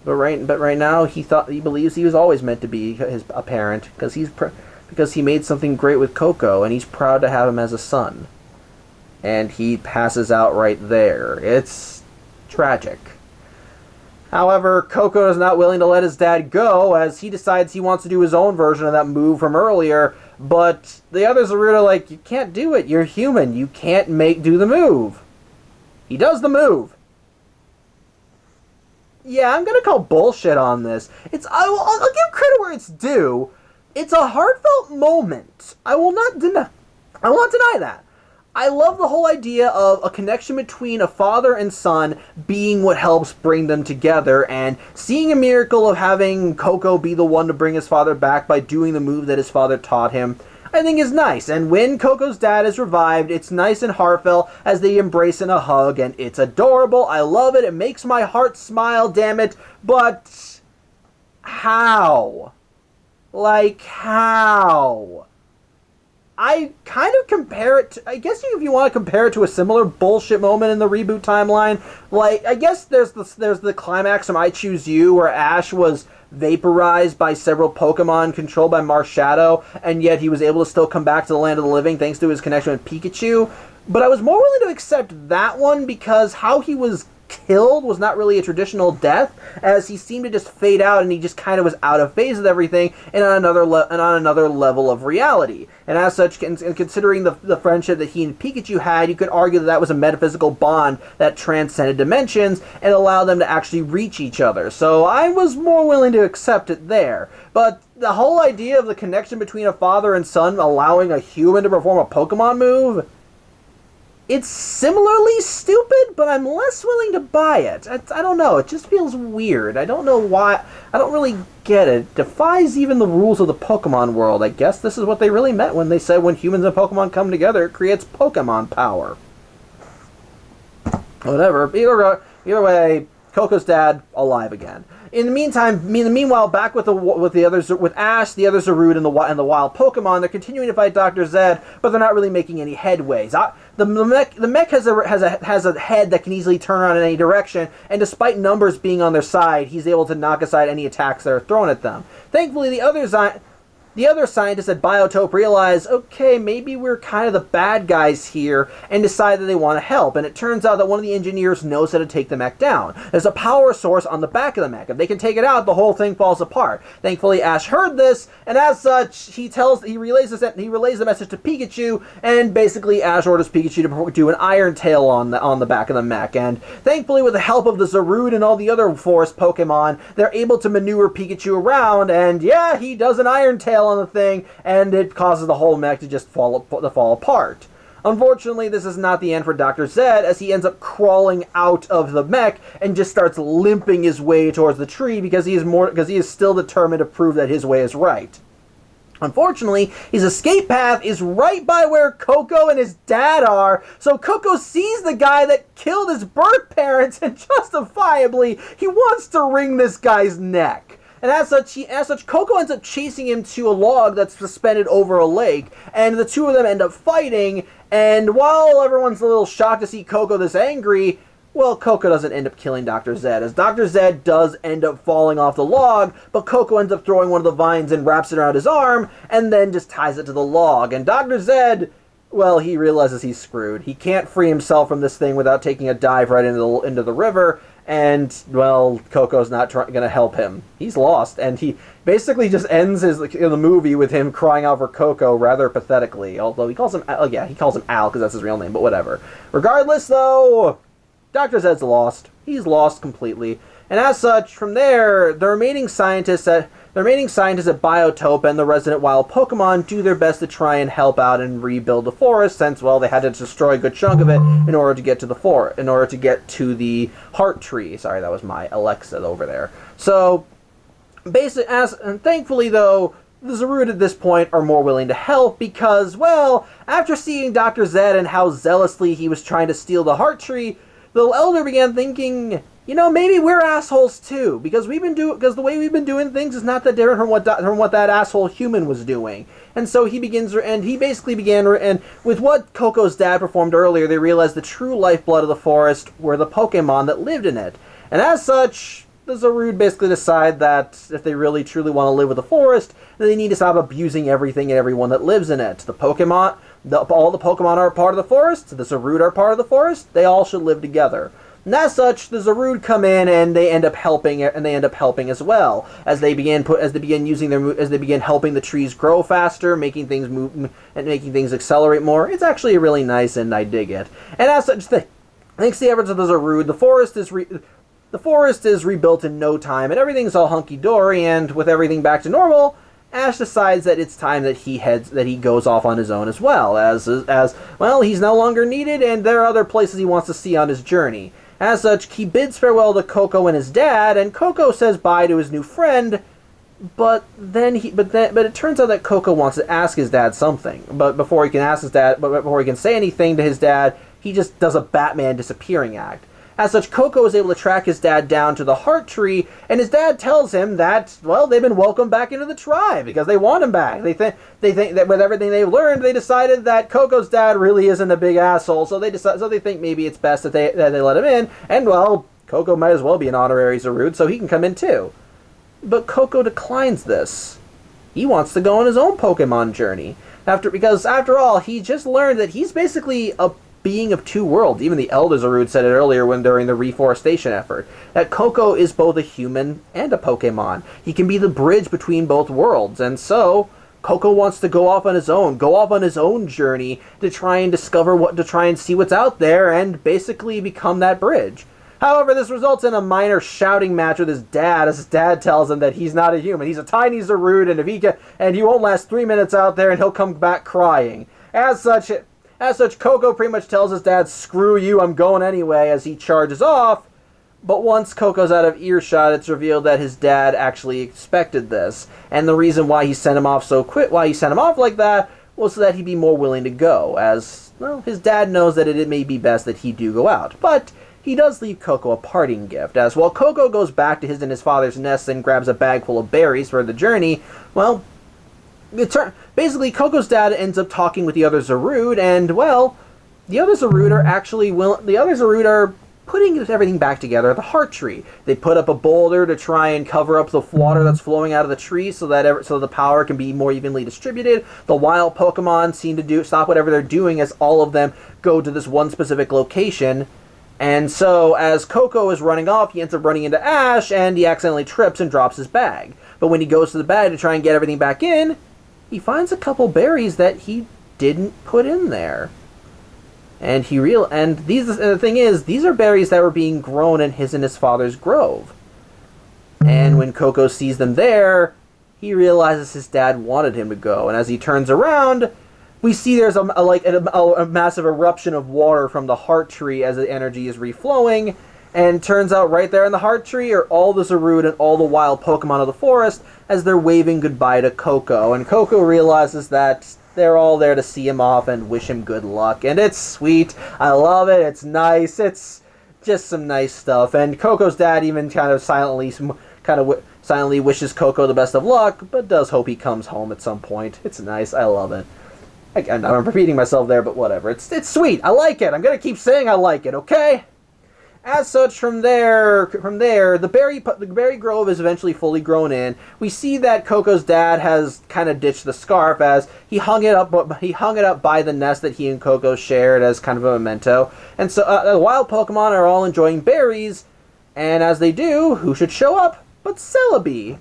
But right now, he believes he was always meant to be a parent because he made something great with Coco, and he's proud to have him as a son. and he passes out right there. It's tragic. However, Coco is not willing to let his dad go, as he decides he wants to do his own version of that move from earlier, but the others are really like, you can't do it, you're human, you can't do the move. He does the move. Yeah, I'm gonna call bullshit on this. I'll give credit where it's due. It's a heartfelt moment. I will not deny that. I love the whole idea of a connection between a father and son being what helps bring them together, and seeing a miracle of having Coco be the one to bring his father back by doing the move that his father taught him, I think is nice. And when Coco's dad is revived, it's nice and heartfelt as they embrace in a hug, and it's adorable. I love it. It makes my heart smile, damn it. But how? Like, how? I kind of compare it to, I guess if you want to compare it to a similar bullshit moment in the reboot timeline, like, I guess there's the climax from I Choose You, where Ash was vaporized by several Pokemon controlled by Marshadow, and yet he was able to still come back to the land of the living thanks to his connection with Pikachu. But I was more willing to accept that one because how he was killed was not really a traditional death, as he seemed to just fade out and he just kind of was out of phase with everything and on another level of reality. And as such, considering the friendship that he and Pikachu had, you could argue that was a metaphysical bond that transcended dimensions and allowed them to actually reach each other. So I was more willing to accept it there. But the whole idea of the connection between a father and son allowing a human to perform a Pokemon move, it's similarly stupid, but I'm less willing to buy it. I don't know, it just feels weird. I don't know why, I don't really get it. It defies even the rules of the Pokemon world. I guess this is what they really meant when they said when humans and Pokemon come together, it creates Pokemon power. Whatever, either way, Coco's dad alive again. In the meanwhile, back with the others, with Ash, the other Zarude, and the wild Pokemon, they're continuing to fight Dr. Zed, but they're not really making any headways. The mech has a head that can easily turn around in any direction, and despite numbers being on their side, he's able to knock aside any attacks that are thrown at them. Thankfully, the other scientists at Biotope realize, okay, maybe we're kind of the bad guys here, and decide that they want to help. And it turns out that one of the engineers knows how to take the mech down. There's a power source on the back of the mech. If they can take it out, the whole thing falls apart. Thankfully, Ash heard this, and as such, he relays the message to Pikachu, and basically Ash orders Pikachu to do an Iron Tail on the back of the mech. And thankfully, with the help of the Zarude and all the other forest Pokemon, they're able to maneuver Pikachu around, and yeah, he does an Iron Tail on the thing, and it causes the whole mech to just fall apart. Unfortunately, this is not the end for Dr. Zed, as he ends up crawling out of the mech and just starts limping his way towards the tree because he is still determined to prove that his way is right. Unfortunately, his escape path is right by where Coco and his dad are, so Coco sees the guy that killed his birth parents, and justifiably, he wants to wring this guy's neck. And as such, Coco ends up chasing him to a log that's suspended over a lake, and the two of them end up fighting, and while everyone's a little shocked to see Coco this angry, well, Coco doesn't end up killing Dr. Zed, as Dr. Zed does end up falling off the log, but Coco ends up throwing one of the vines and wraps it around his arm, and then just ties it to the log. And Dr. Zed, well, he realizes he's screwed. He can't free himself from this thing without taking a dive right into the river, and, well, Coco's not going to help him. He's lost, and he basically just ends the movie with him crying out for Coco rather pathetically, although he calls him Al because that's his real name, but whatever. Regardless, though, Dr. Zed's lost. He's lost completely. And as such, from there, the remaining scientists at Biotope and the resident wild Pokemon do their best to try and help out and rebuild the forest, since, well, they had to destroy a good chunk of it in order to get to the Heart Tree. Sorry, that was my Alexa over there. So, and thankfully, though, the Zarude at this point are more willing to help because, well, after seeing Dr. Zed and how zealously he was trying to steal the Heart Tree, the Elder began thinking, you know, maybe we're assholes too, because the way we've been doing things is not that different from what that asshole human was doing. And so he basically began, and with what Coco's dad performed earlier, they realized the true lifeblood of the forest were the Pokemon that lived in it. And as such, the Zarude basically decide that if they really truly want to live with the forest, then they need to stop abusing everything and everyone that lives in it. The all the Pokemon are part of the forest, the Zarude are part of the forest, they all should live together. And as such, the Zarude come in and they end up helping, as well as they begin helping the trees grow faster, making things move and making things accelerate more. It's actually really nice, and I dig it. And as such, thanks to the efforts of the Zarude, the forest is rebuilt in no time, and everything's all hunky dory. And with everything back to normal, Ash decides that it's time that he goes off on his own as well, as well, he's no longer needed, and there are other places he wants to see on his journey. As such, he bids farewell to Coco and his dad, and Coco says bye to his new friend, but it turns out that Coco wants to ask his dad something. But before he can say anything to his dad, he just does a Batman disappearing act. As such, Coco is able to track his dad down to the Heart Tree, and his dad tells him that, well, they've been welcomed back into the tribe because they want him back. They think that with everything they've learned, they decided that Coco's dad really isn't a big asshole, so they think maybe it's best that they let him in, and, well, Coco might as well be an honorary Zarude, so he can come in too. But Coco declines this. He wants to go on his own Pokemon journey. Because, after all, he just learned that he's basically a being of two worlds. Even the Elder Zarude said it earlier during the reforestation effort, that Coco is both a human and a Pokemon. He can be the bridge between both worlds, and so Coco wants to go off on his own journey to try and see what's out there and basically become that bridge. However, this results in a minor shouting match with his dad, as his dad tells him that he's not a human. He's a tiny Zarude, and he won't last 3 minutes out there, and he'll come back crying. As such, Coco pretty much tells his dad, "Screw you, I'm going anyway," as he charges off. But once Coco's out of earshot, it's revealed that his dad actually expected this, and the reason why he sent him off like that, was so that he'd be more willing to go, as, well, his dad knows that it may be best that he do go out. But he does leave Coco a parting gift, as while Coco goes back to his and his father's nest and grabs a bag full of berries for the journey, well, basically, Coco's dad ends up talking with the other Zarude, and, well, the other Zarude are putting everything back together at the Heart Tree. They put up a boulder to try and cover up the water that's flowing out of the tree so the power can be more evenly distributed. The wild Pokemon seem to stop whatever they're doing as all of them go to this one specific location. And so, as Coco is running off, he ends up running into Ash, and he accidentally trips and drops his bag. But when he goes to the bag to try and get everything back in, he finds a couple berries that he didn't put in there. And the thing is, these are berries that were being grown in his and his father's grove. And when Coco sees them there, he realizes his dad wanted him to go. And as he turns around, we see there's a massive eruption of water from the Heart Tree as the energy is reflowing. And turns out right there in the Heart Tree are all the Zarude and all the wild Pokemon of the forest as they're waving goodbye to Coco. And Coco realizes that they're all there to see him off and wish him good luck. And it's sweet. I love it. It's nice. It's just some nice stuff. And Coco's dad even kind of silently wishes Coco the best of luck, but does hope he comes home at some point. It's nice. I love it. I'm repeating myself there, but whatever. It's sweet. I like it. I'm going to keep saying I like it, okay? As such, from there, the berry grove is eventually fully grown in. We see that Coco's dad has kind of ditched the scarf, as he hung it up by the nest that he and Coco shared as kind of a memento. And so the wild Pokemon are all enjoying berries, and as they do, who should show up but Celebi,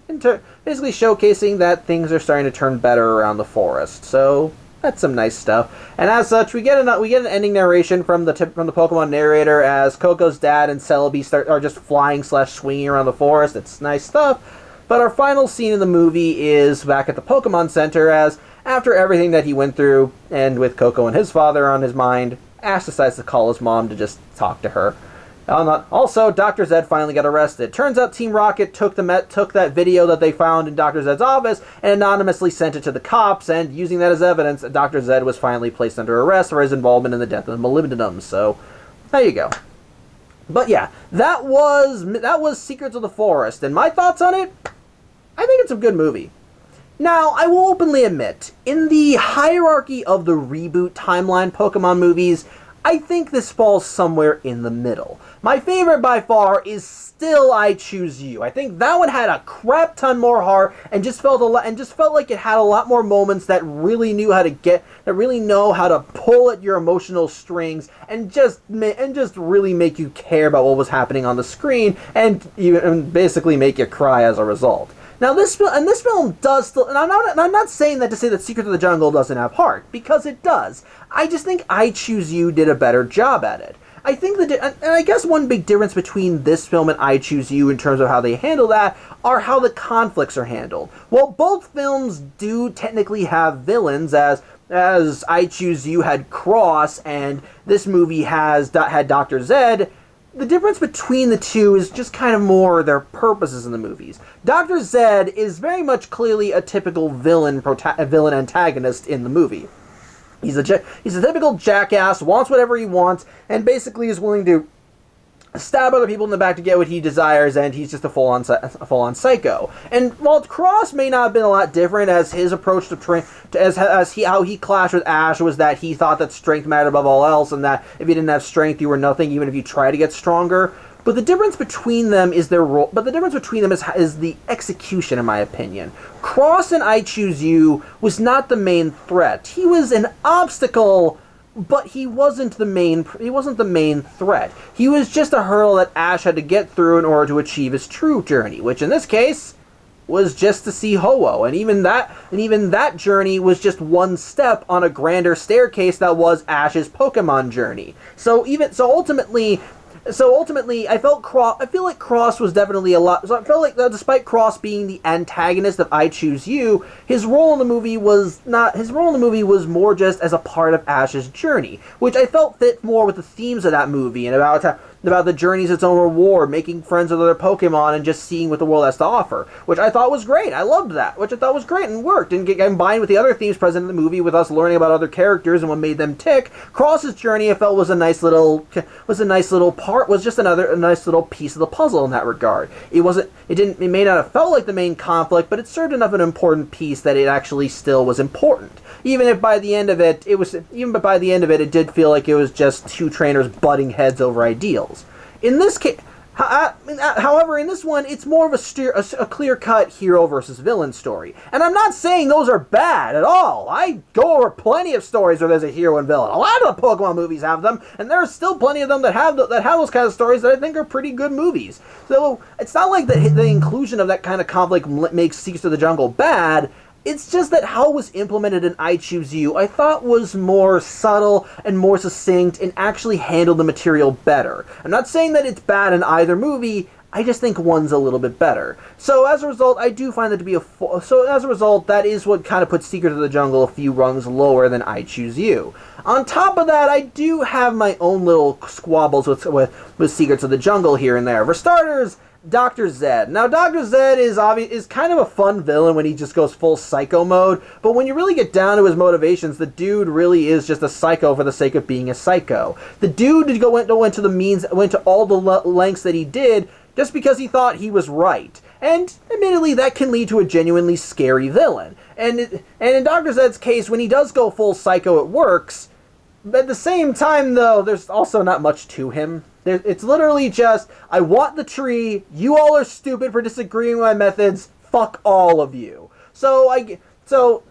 basically showcasing that things are starting to turn better around the forest. So that's some nice stuff. And as such, we get an ending narration from the Pokemon narrator as Coco's dad and Celebi are just flying/swinging around the forest. It's nice stuff. But our final scene in the movie is back at the Pokemon Center, as after everything that he went through, and with Coco and his father on his mind, Ash decides to call his mom to just talk to her. Also, Dr. Zed finally got arrested. Turns out Team Rocket took that video that they found in Dr. Zed's office and anonymously sent it to the cops, and using that as evidence, Dr. Zed was finally placed under arrest for his involvement in the death of the Molybdenum. So, there you go. But yeah, that was Secrets of the Forest, and my thoughts on it? I think it's a good movie. Now, I will openly admit, in the hierarchy of the reboot timeline Pokemon movies, I think this falls somewhere in the middle. My favorite by far is still I Choose You. I think that one had a crap ton more heart and just felt like it had a lot more moments that really really know how to pull at your emotional strings and just really make you care about what was happening on the screen and basically make you cry as a result. Now this film does still, and I'm not saying that to say that Secret of the Jungle doesn't have heart, because it does. I just think I Choose You did a better job at it. I think and I guess one big difference between this film and I Choose You in terms of how they handle that are how the conflicts are handled. While both films do technically have villains, as I Choose You had Cross and this movie had Dr. Zed, the difference between the two is just kind of more their purposes in the movies. Dr. Zed is very much clearly a typical villain antagonist in the movie. He's a typical jackass, wants whatever he wants, and basically is willing to stab other people in the back to get what he desires, and he's just a full-on psycho. And while Cross may not have been a lot different, as his approach how he clashed with Ash was that he thought that strength mattered above all else, and that if you didn't have strength, you were nothing, even if you try to get stronger. But the difference between them is their role. But the difference between them is the execution, in my opinion. Cross in I Choose You was not the main threat. He was an obstacle, but he wasn't the main threat. He was just a hurdle that Ash had to get through in order to achieve his true journey, which in this case was just to see Ho-Oh, and even that journey was just one step on a grander staircase that was Ash's Pokemon journey. So ultimately, I feel like Cross was definitely a lot. So I felt like despite Cross being the antagonist of I Choose You, his role in the movie was more just as a part of Ash's journey, which I felt fit more with the themes of that movie and about the journey's its own reward, making friends with other Pokemon, and just seeing what the world has to offer, which I thought was great. I loved that, which I thought was great and worked, and combined with the other themes present in the movie, with us learning about other characters and what made them tick. Cross's journey, I felt, was a nice little part, was just a nice little piece of the puzzle in that regard. It may not have felt like the main conflict, but it served enough an important piece that it actually still was important. Even if by the end of it, it did feel like it was just two trainers butting heads over ideals. In this case, however, in this one, it's more of a clear-cut hero versus villain story. And I'm not saying those are bad at all. I go over plenty of stories where there's a hero and villain. A lot of the Pokemon movies have them, and there are still plenty of them that have those kind of stories that I think are pretty good movies. So it's not like the inclusion of that kind of conflict makes Secrets of the Jungle bad. It's just that how it was implemented in I Choose You, I thought was more subtle and more succinct and actually handled the material better. I'm not saying that it's bad in either movie, I just think one's a little bit better. So as a result, I do find that to be that is what kind of puts Secret of the Jungle a few rungs lower than I Choose You. On top of that, I do have my own little squabbles with Secrets of the Jungle here and there. For starters, Dr. Zed. Now, Dr. Zed is kind of a fun villain when he just goes full psycho mode, but when you really get down to his motivations, the dude really is just a psycho for the sake of being a psycho. The dude went to all the lengths that he did just because he thought he was right. And admittedly, that can lead to a genuinely scary villain. And in Dr. Zed's case, when he does go full psycho, it works. But at the same time, though, there's also not much to him. It's literally just, I want the tree, you all are stupid for disagreeing with my methods, fuck all of you. So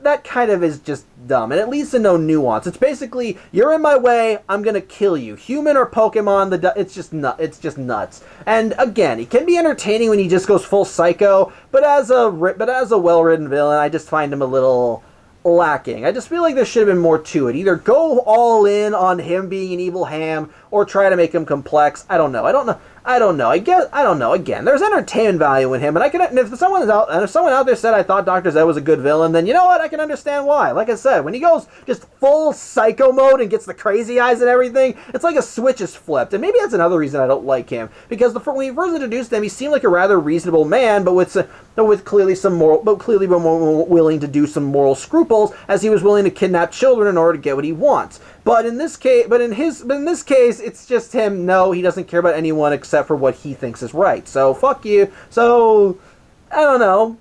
that kind of is just dumb, and it leads to no nuance. It's basically, you're in my way, I'm gonna kill you. Human or Pokemon, it's just nuts. And again, it can be entertaining when he just goes full psycho, but as a well-written villain, I just find him a little lacking. I just feel like there should have been more to it. Either go all in on him being an evil ham, or try to make him complex. I don't know. Again, there's entertainment value in him, and if someone out there said I thought Dr. Zed was a good villain, then you know what? I can understand why. Like I said, when he goes just full psycho mode and gets the crazy eyes and everything, it's like a switch is flipped. And maybe that's another reason I don't like him, because when we first introduced him, he seemed like a rather reasonable man, but with clearly more willing to do some moral scruples, as he was willing to kidnap children in order to get what he wants. But in this case, it's just him. No, he doesn't care about anyone except for what he thinks is right. So fuck you. So I don't know.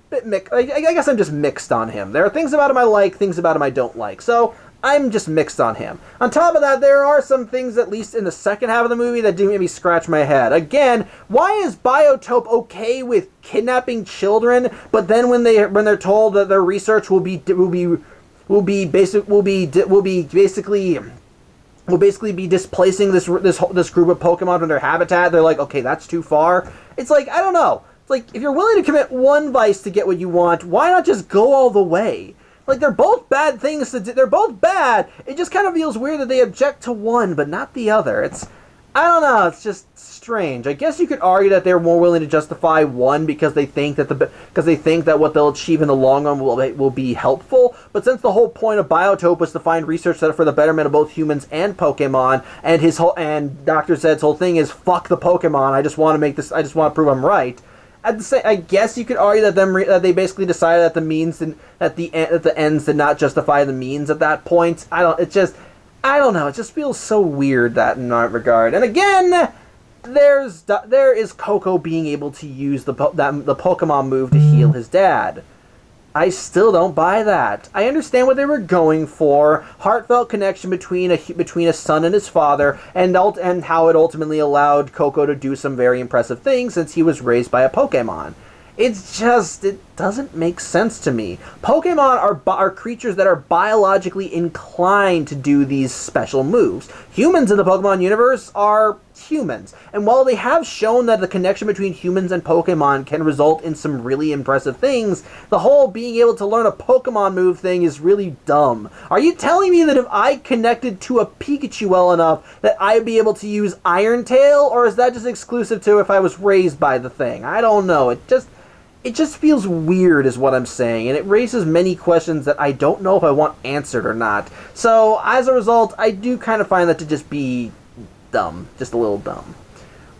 I guess I'm just mixed on him. There are things about him I like, things about him I don't like. So I'm just mixed on him. On top of that, there are some things, at least in the second half of the movie, that do make me scratch my head. Again, why is Biotope okay with kidnapping children, but then when they're told that their research will basically be displacing this group of Pokemon from their habitat, they're like, okay, that's too far. It's like, I don't know. It's like, if you're willing to commit one vice to get what you want, why not just go all the way? Like, they're both bad things to do. They're both bad. It just kind of feels weird that they object to one, but not the other. I don't know, it's just strange. I guess you could argue that they're more willing to justify one because they think that what they'll achieve in the long run will be helpful. But since the whole point of Biotope was to find research that for the betterment of both humans and Pokemon, and Dr. Zed's whole thing is fuck the Pokemon. I just want to prove I'm right. I guess you could argue that they basically decided that the ends did not justify the means at that point. I don't know. It just feels so weird that in that regard. And again, there is Coco being able to use the Pokemon move to heal his dad. I still don't buy that. I understand what they were going for, heartfelt connection between a son and his father, and how it ultimately allowed Coco to do some very impressive things since he was raised by a Pokemon. It doesn't make sense to me. Pokemon are creatures that are biologically inclined to do these special moves. Humans in the Pokemon universe are humans. And while they have shown that the connection between humans and Pokemon can result in some really impressive things, the whole being able to learn a Pokemon move thing is really dumb. Are you telling me that if I connected to a Pikachu well enough that I'd be able to use Iron Tail, or is that just exclusive to if I was raised by the thing? I don't know. It just feels weird is what I'm saying, and it raises many questions that I don't know if I want answered or not. So, as a result, I do kind of find that to just be dumb. Just a little dumb.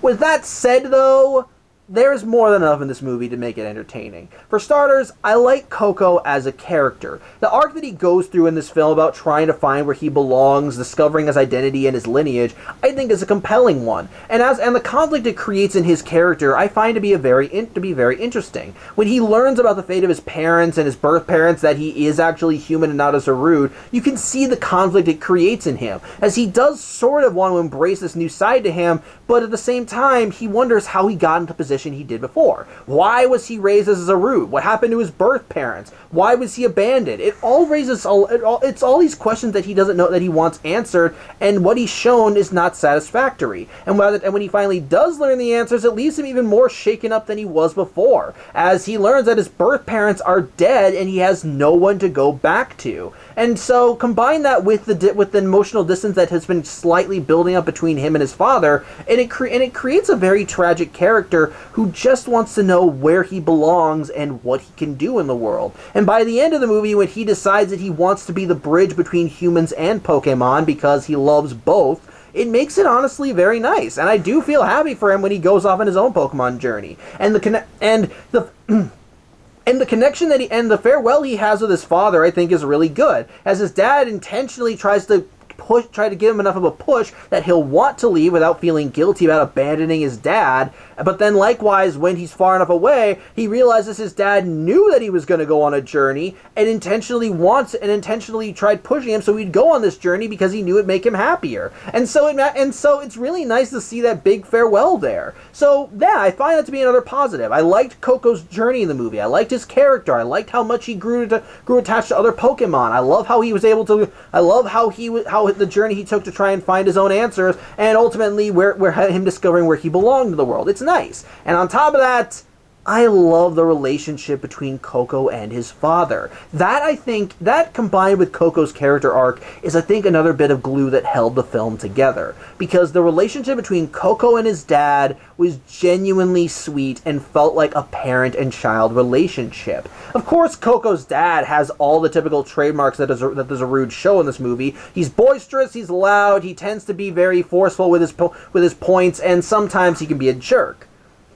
With that said, though, there's more than enough in this movie to make it entertaining. For starters, I like Coco as a character. The arc that he goes through in this film about trying to find where he belongs, discovering his identity and his lineage, I think is a compelling one. And the conflict it creates in his character, I find to be very interesting. When he learns about the fate of his parents and his birth parents, that he is actually human and not a Zarude, you can see the conflict it creates in him, as he does sort of want to embrace this new side to him, but at the same time, he wonders how he got into the position he did before. Why was he raised as a Zarude? What happened to his birth parents? Why was he abandoned? It's all these questions that he doesn't know, that he wants answered, and what he's shown is not satisfactory. And when he finally does learn the answers, it leaves him even more shaken up than he was before, as he learns that his birth parents are dead and he has no one to go back to. And so combine that with the emotional distance that has been slightly building up between him and his father, and it creates a very tragic character who just wants to know where he belongs and what he can do in the world. And by the end of the movie, when he decides that he wants to be the bridge between humans and Pokemon because he loves both, it makes it honestly very nice. And I do feel happy for him when he goes off on his own Pokemon journey. And the connection and the farewell he has with his father, I think, is really good, as his dad intentionally tries to give him enough of a push that he'll want to leave without feeling guilty about abandoning his dad. But then likewise, when he's far enough away, he realizes his dad knew that he was going to go on a journey and intentionally tried pushing him so he'd go on this journey because he knew it'd make him happier. And so it's really nice to see that big farewell there. So yeah, I find that to be another positive. I liked Coco's journey in the movie. I liked his character. I liked how much he grew attached to other Pokemon. I love how he was able to. I love how the journey he took to try and find his own answers, and ultimately where him discovering where he belonged in the world. It's nice. And on top of that, I love the relationship between Coco and his father. That combined with Coco's character arc is, I think, another bit of glue that held the film together. Because the relationship between Coco and his dad was genuinely sweet and felt like a parent and child relationship. Of course, Coco's dad has all the typical trademarks that the Zarude show in this movie. He's boisterous, he's loud, he tends to be very forceful with his points, and sometimes he can be a jerk.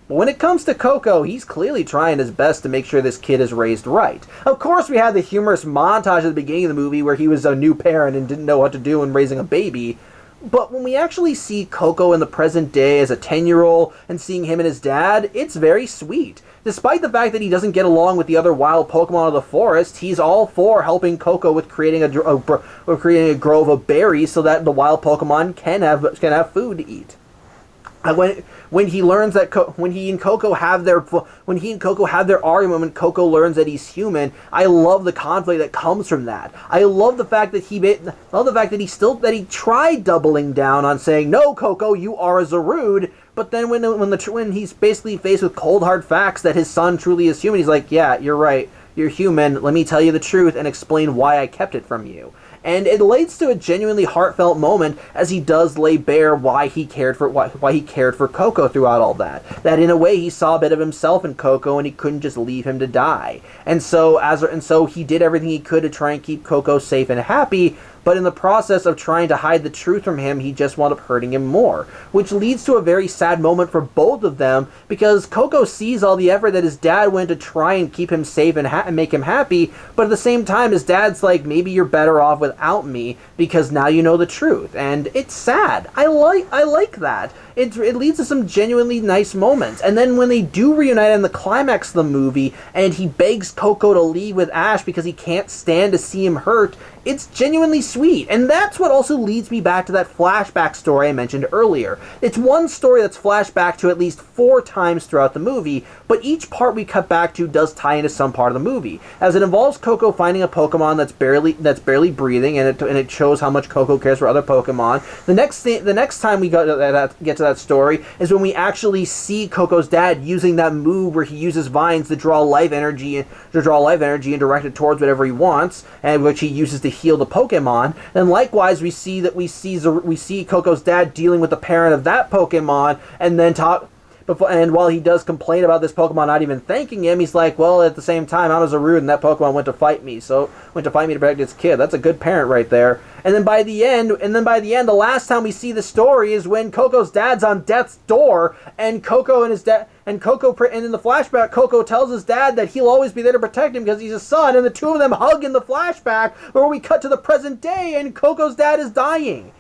But when it comes to Coco, he's clearly trying his best to make sure this kid is raised right. Of course, we had the humorous montage at the beginning of the movie where he was a new parent and didn't know what to do in raising a baby. But when we actually see Coco in the present day as a 10-year-old and seeing him and his dad, it's very sweet. Despite the fact that he doesn't get along with the other wild Pokemon of the forest, he's all for helping Coco with creating a grove of berries so that the wild Pokemon can have food to eat. When he learns that when he and Coco have their argument, when Coco learns that he's human, I love the conflict that comes from that. I love the fact that he tried doubling down on saying, "No, Coco, you are a Zarude." But then when he's basically faced with cold hard facts that his son truly is human, he's like, "Yeah, you're right. You're human. Let me tell you the truth and explain why I kept it from you." And it leads to a genuinely heartfelt moment as he does lay bare why he cared for Coco throughout all that. That in a way he saw a bit of himself in Coco and he couldn't just leave him to die. And so he did everything he could to try and keep Coco safe and happy. But in the process of trying to hide the truth from him, he just wound up hurting him more. Which leads to a very sad moment for both of them, because Coco sees all the effort that his dad went to try and keep him safe and make him happy, but at the same time, his dad's like, maybe you're better off without me, because now you know the truth. And it's sad. I like that. It leads to some genuinely nice moments. And then when they do reunite in the climax of the movie, and he begs Coco to leave with Ash because he can't stand to see him hurt, it's genuinely sweet. And that's what also leads me back to that flashback story I mentioned earlier. It's one story that's flashed back to at least 4 times throughout the movie, but each part we cut back to does tie into some part of the movie, as it involves Coco finding a Pokemon that's barely breathing, and it shows how much Coco cares for other Pokemon. The next time we get to that story is when we actually see Coco's dad using that move where he uses vines to draw life energy and direct it towards whatever he wants, and which he uses to heal the Pokemon. And likewise, we see Coco's dad dealing with the parent of that Pokemon, and while he does complain about this Pokemon not even thanking him, he's like, well, at the same time, I'm a Zarude and that Pokemon went to fight me to protect its kid. That's a good parent right there. And then by the end, the last time we see the story is when Coco's dad's on death's door, and Coco and his dad, and in the flashback, Coco tells his dad that he'll always be there to protect him because he's his son, and the two of them hug in the flashback, where we cut to the present day and Coco's dad is dying.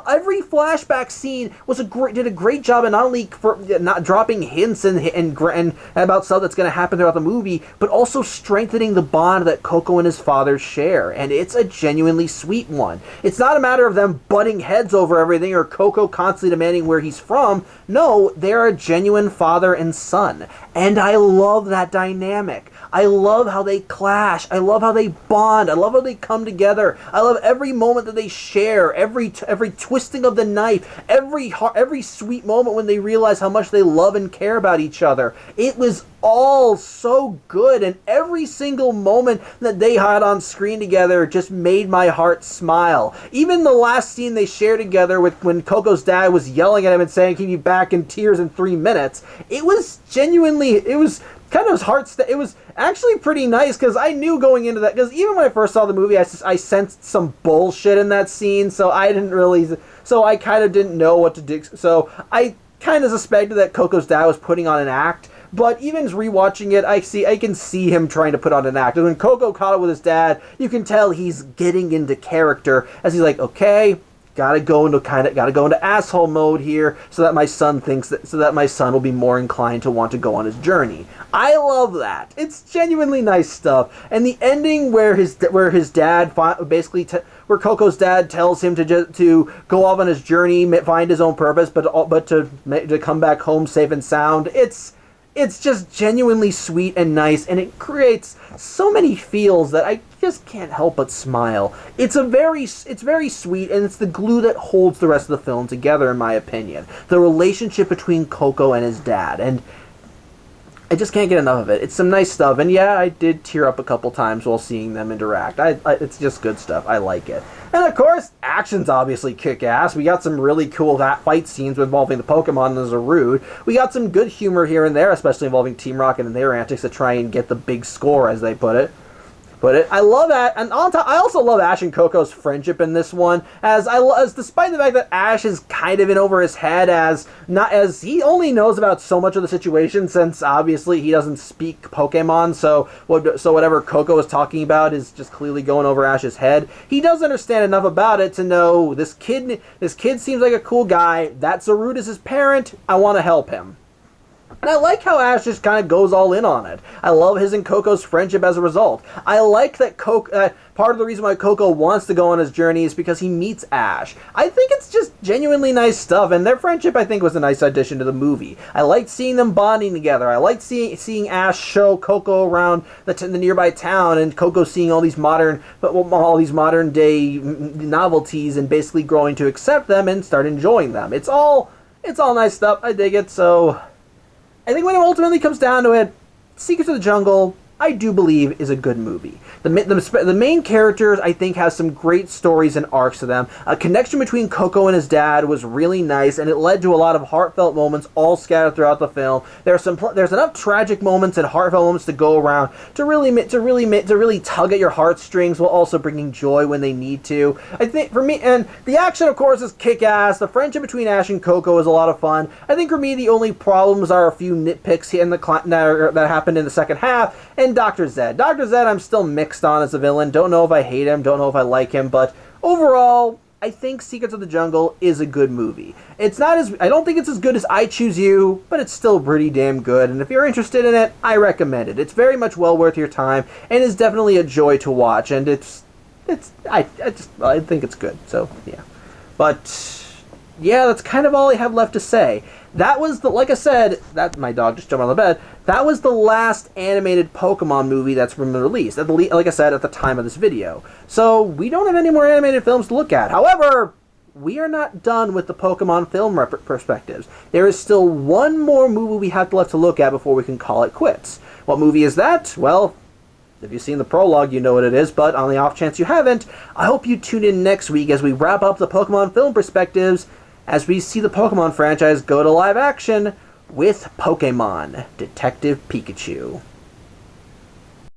Every flashback scene did a great job of not only not dropping hints and about stuff that's going to happen throughout the movie, but also strengthening the bond that Coco and his father share, and it's a genuinely sweet one. It's not a matter of them butting heads over everything or Coco constantly demanding where he's from. No, they're a genuine father and son, and I love that dynamic. I love how they clash. I love how they bond. I love how they come together. I love every moment that they share, every twisting of the knife, every sweet moment when they realize how much they love and care about each other. It was all so good, and every single moment that they had on screen together just made my heart smile. Even the last scene they shared together when Coco's dad was yelling at him and saying he'd be back in tears in 3 minutes, it was kind of it was actually pretty nice, because I knew going into that, because even when I first saw the movie, I sensed some bullshit in that scene, so I kind of didn't know what to do, so I kind of suspected that Coco's dad was putting on an act. But even rewatching it, I can see him trying to put on an act. And when Coco caught up with his dad, you can tell he's getting into character, as he's like, okay, gotta go into asshole mode here, so that my son will be more inclined to want to go on his journey. I love that. It's genuinely nice stuff. And the ending where Coco's dad tells him to go off on his journey, find his own purpose, but to come back home safe and sound. It's just genuinely sweet and nice, and it creates so many feels that I just can't help but smile. It's very sweet, and it's the glue that holds the rest of the film together, in my opinion. The relationship between Coco and his dad, and I just can't get enough of it. It's some nice stuff, and yeah, I did tear up a couple times while seeing them interact. It's just good stuff. I like it. And of course, action's obviously kick-ass. We got some really cool fight scenes involving the Pokemon and the Zarude. We got some good humor here and there, especially involving Team Rocket and their antics to try and get the big score, as they put it. But I love that, and on top, I also love Ash and Coco's friendship in this one. As despite the fact that Ash is kind of in over his head, as he only knows about so much of the situation, since obviously he doesn't speak Pokemon. So whatever Coco is talking about is just clearly going over Ash's head. He does understand enough about it to know this kid seems like a cool guy. That Zarude is his parent. I want to help him. And I like how Ash just kind of goes all in on it. I love his and Coco's friendship as a result. I like that part of the reason why Coco wants to go on his journey is because he meets Ash. I think it's just genuinely nice stuff, and their friendship, I think, was a nice addition to the movie. I liked seeing them bonding together. I liked seeing Ash show Coco around the nearby town, and Coco seeing all these modern day novelties and basically growing to accept them and start enjoying them. It's all nice stuff. I dig it. So I think when it ultimately comes down to it, Secrets of the Jungle, I do believe, is a good movie. The main characters, I think, have some great stories and arcs to them. A connection between Coco and his dad was really nice, and it led to a lot of heartfelt moments all scattered throughout the film. There's enough tragic moments and heartfelt moments to go around to really tug at your heartstrings while also bringing joy when they need to. I think for me, and the action, of course, is kick-ass. The friendship between Ash and Coco is a lot of fun. I think for me, the only problems are a few nitpicks that happened in the second half, and Dr. Zed. Dr. Zed, I'm still mixed on as a villain. Don't know if I hate him, don't know if I like him, but overall, I think Secrets of the Jungle is a good movie. I don't think it's as good as I Choose You, but it's still pretty damn good, and if you're interested in it, I recommend it. It's very much well worth your time, and is definitely a joy to watch, and I think it's good, so yeah. But yeah, that's kind of all I have left to say. That was like I said, that my dog just jumped on the bed. That was the last animated Pokemon movie that's been released. Like I said, at the time of this video. So we don't have any more animated films to look at. However, we are not done with the Pokemon film perspectives. There is still one more movie we have left to look at before we can call it quits. What movie is that? Well, if you've seen the prologue, you know what it is, but on the off chance you haven't, I hope you tune in next week as we wrap up the Pokemon film perspectives as we see the Pokemon franchise go to live action with Pokémon Detective Pikachu.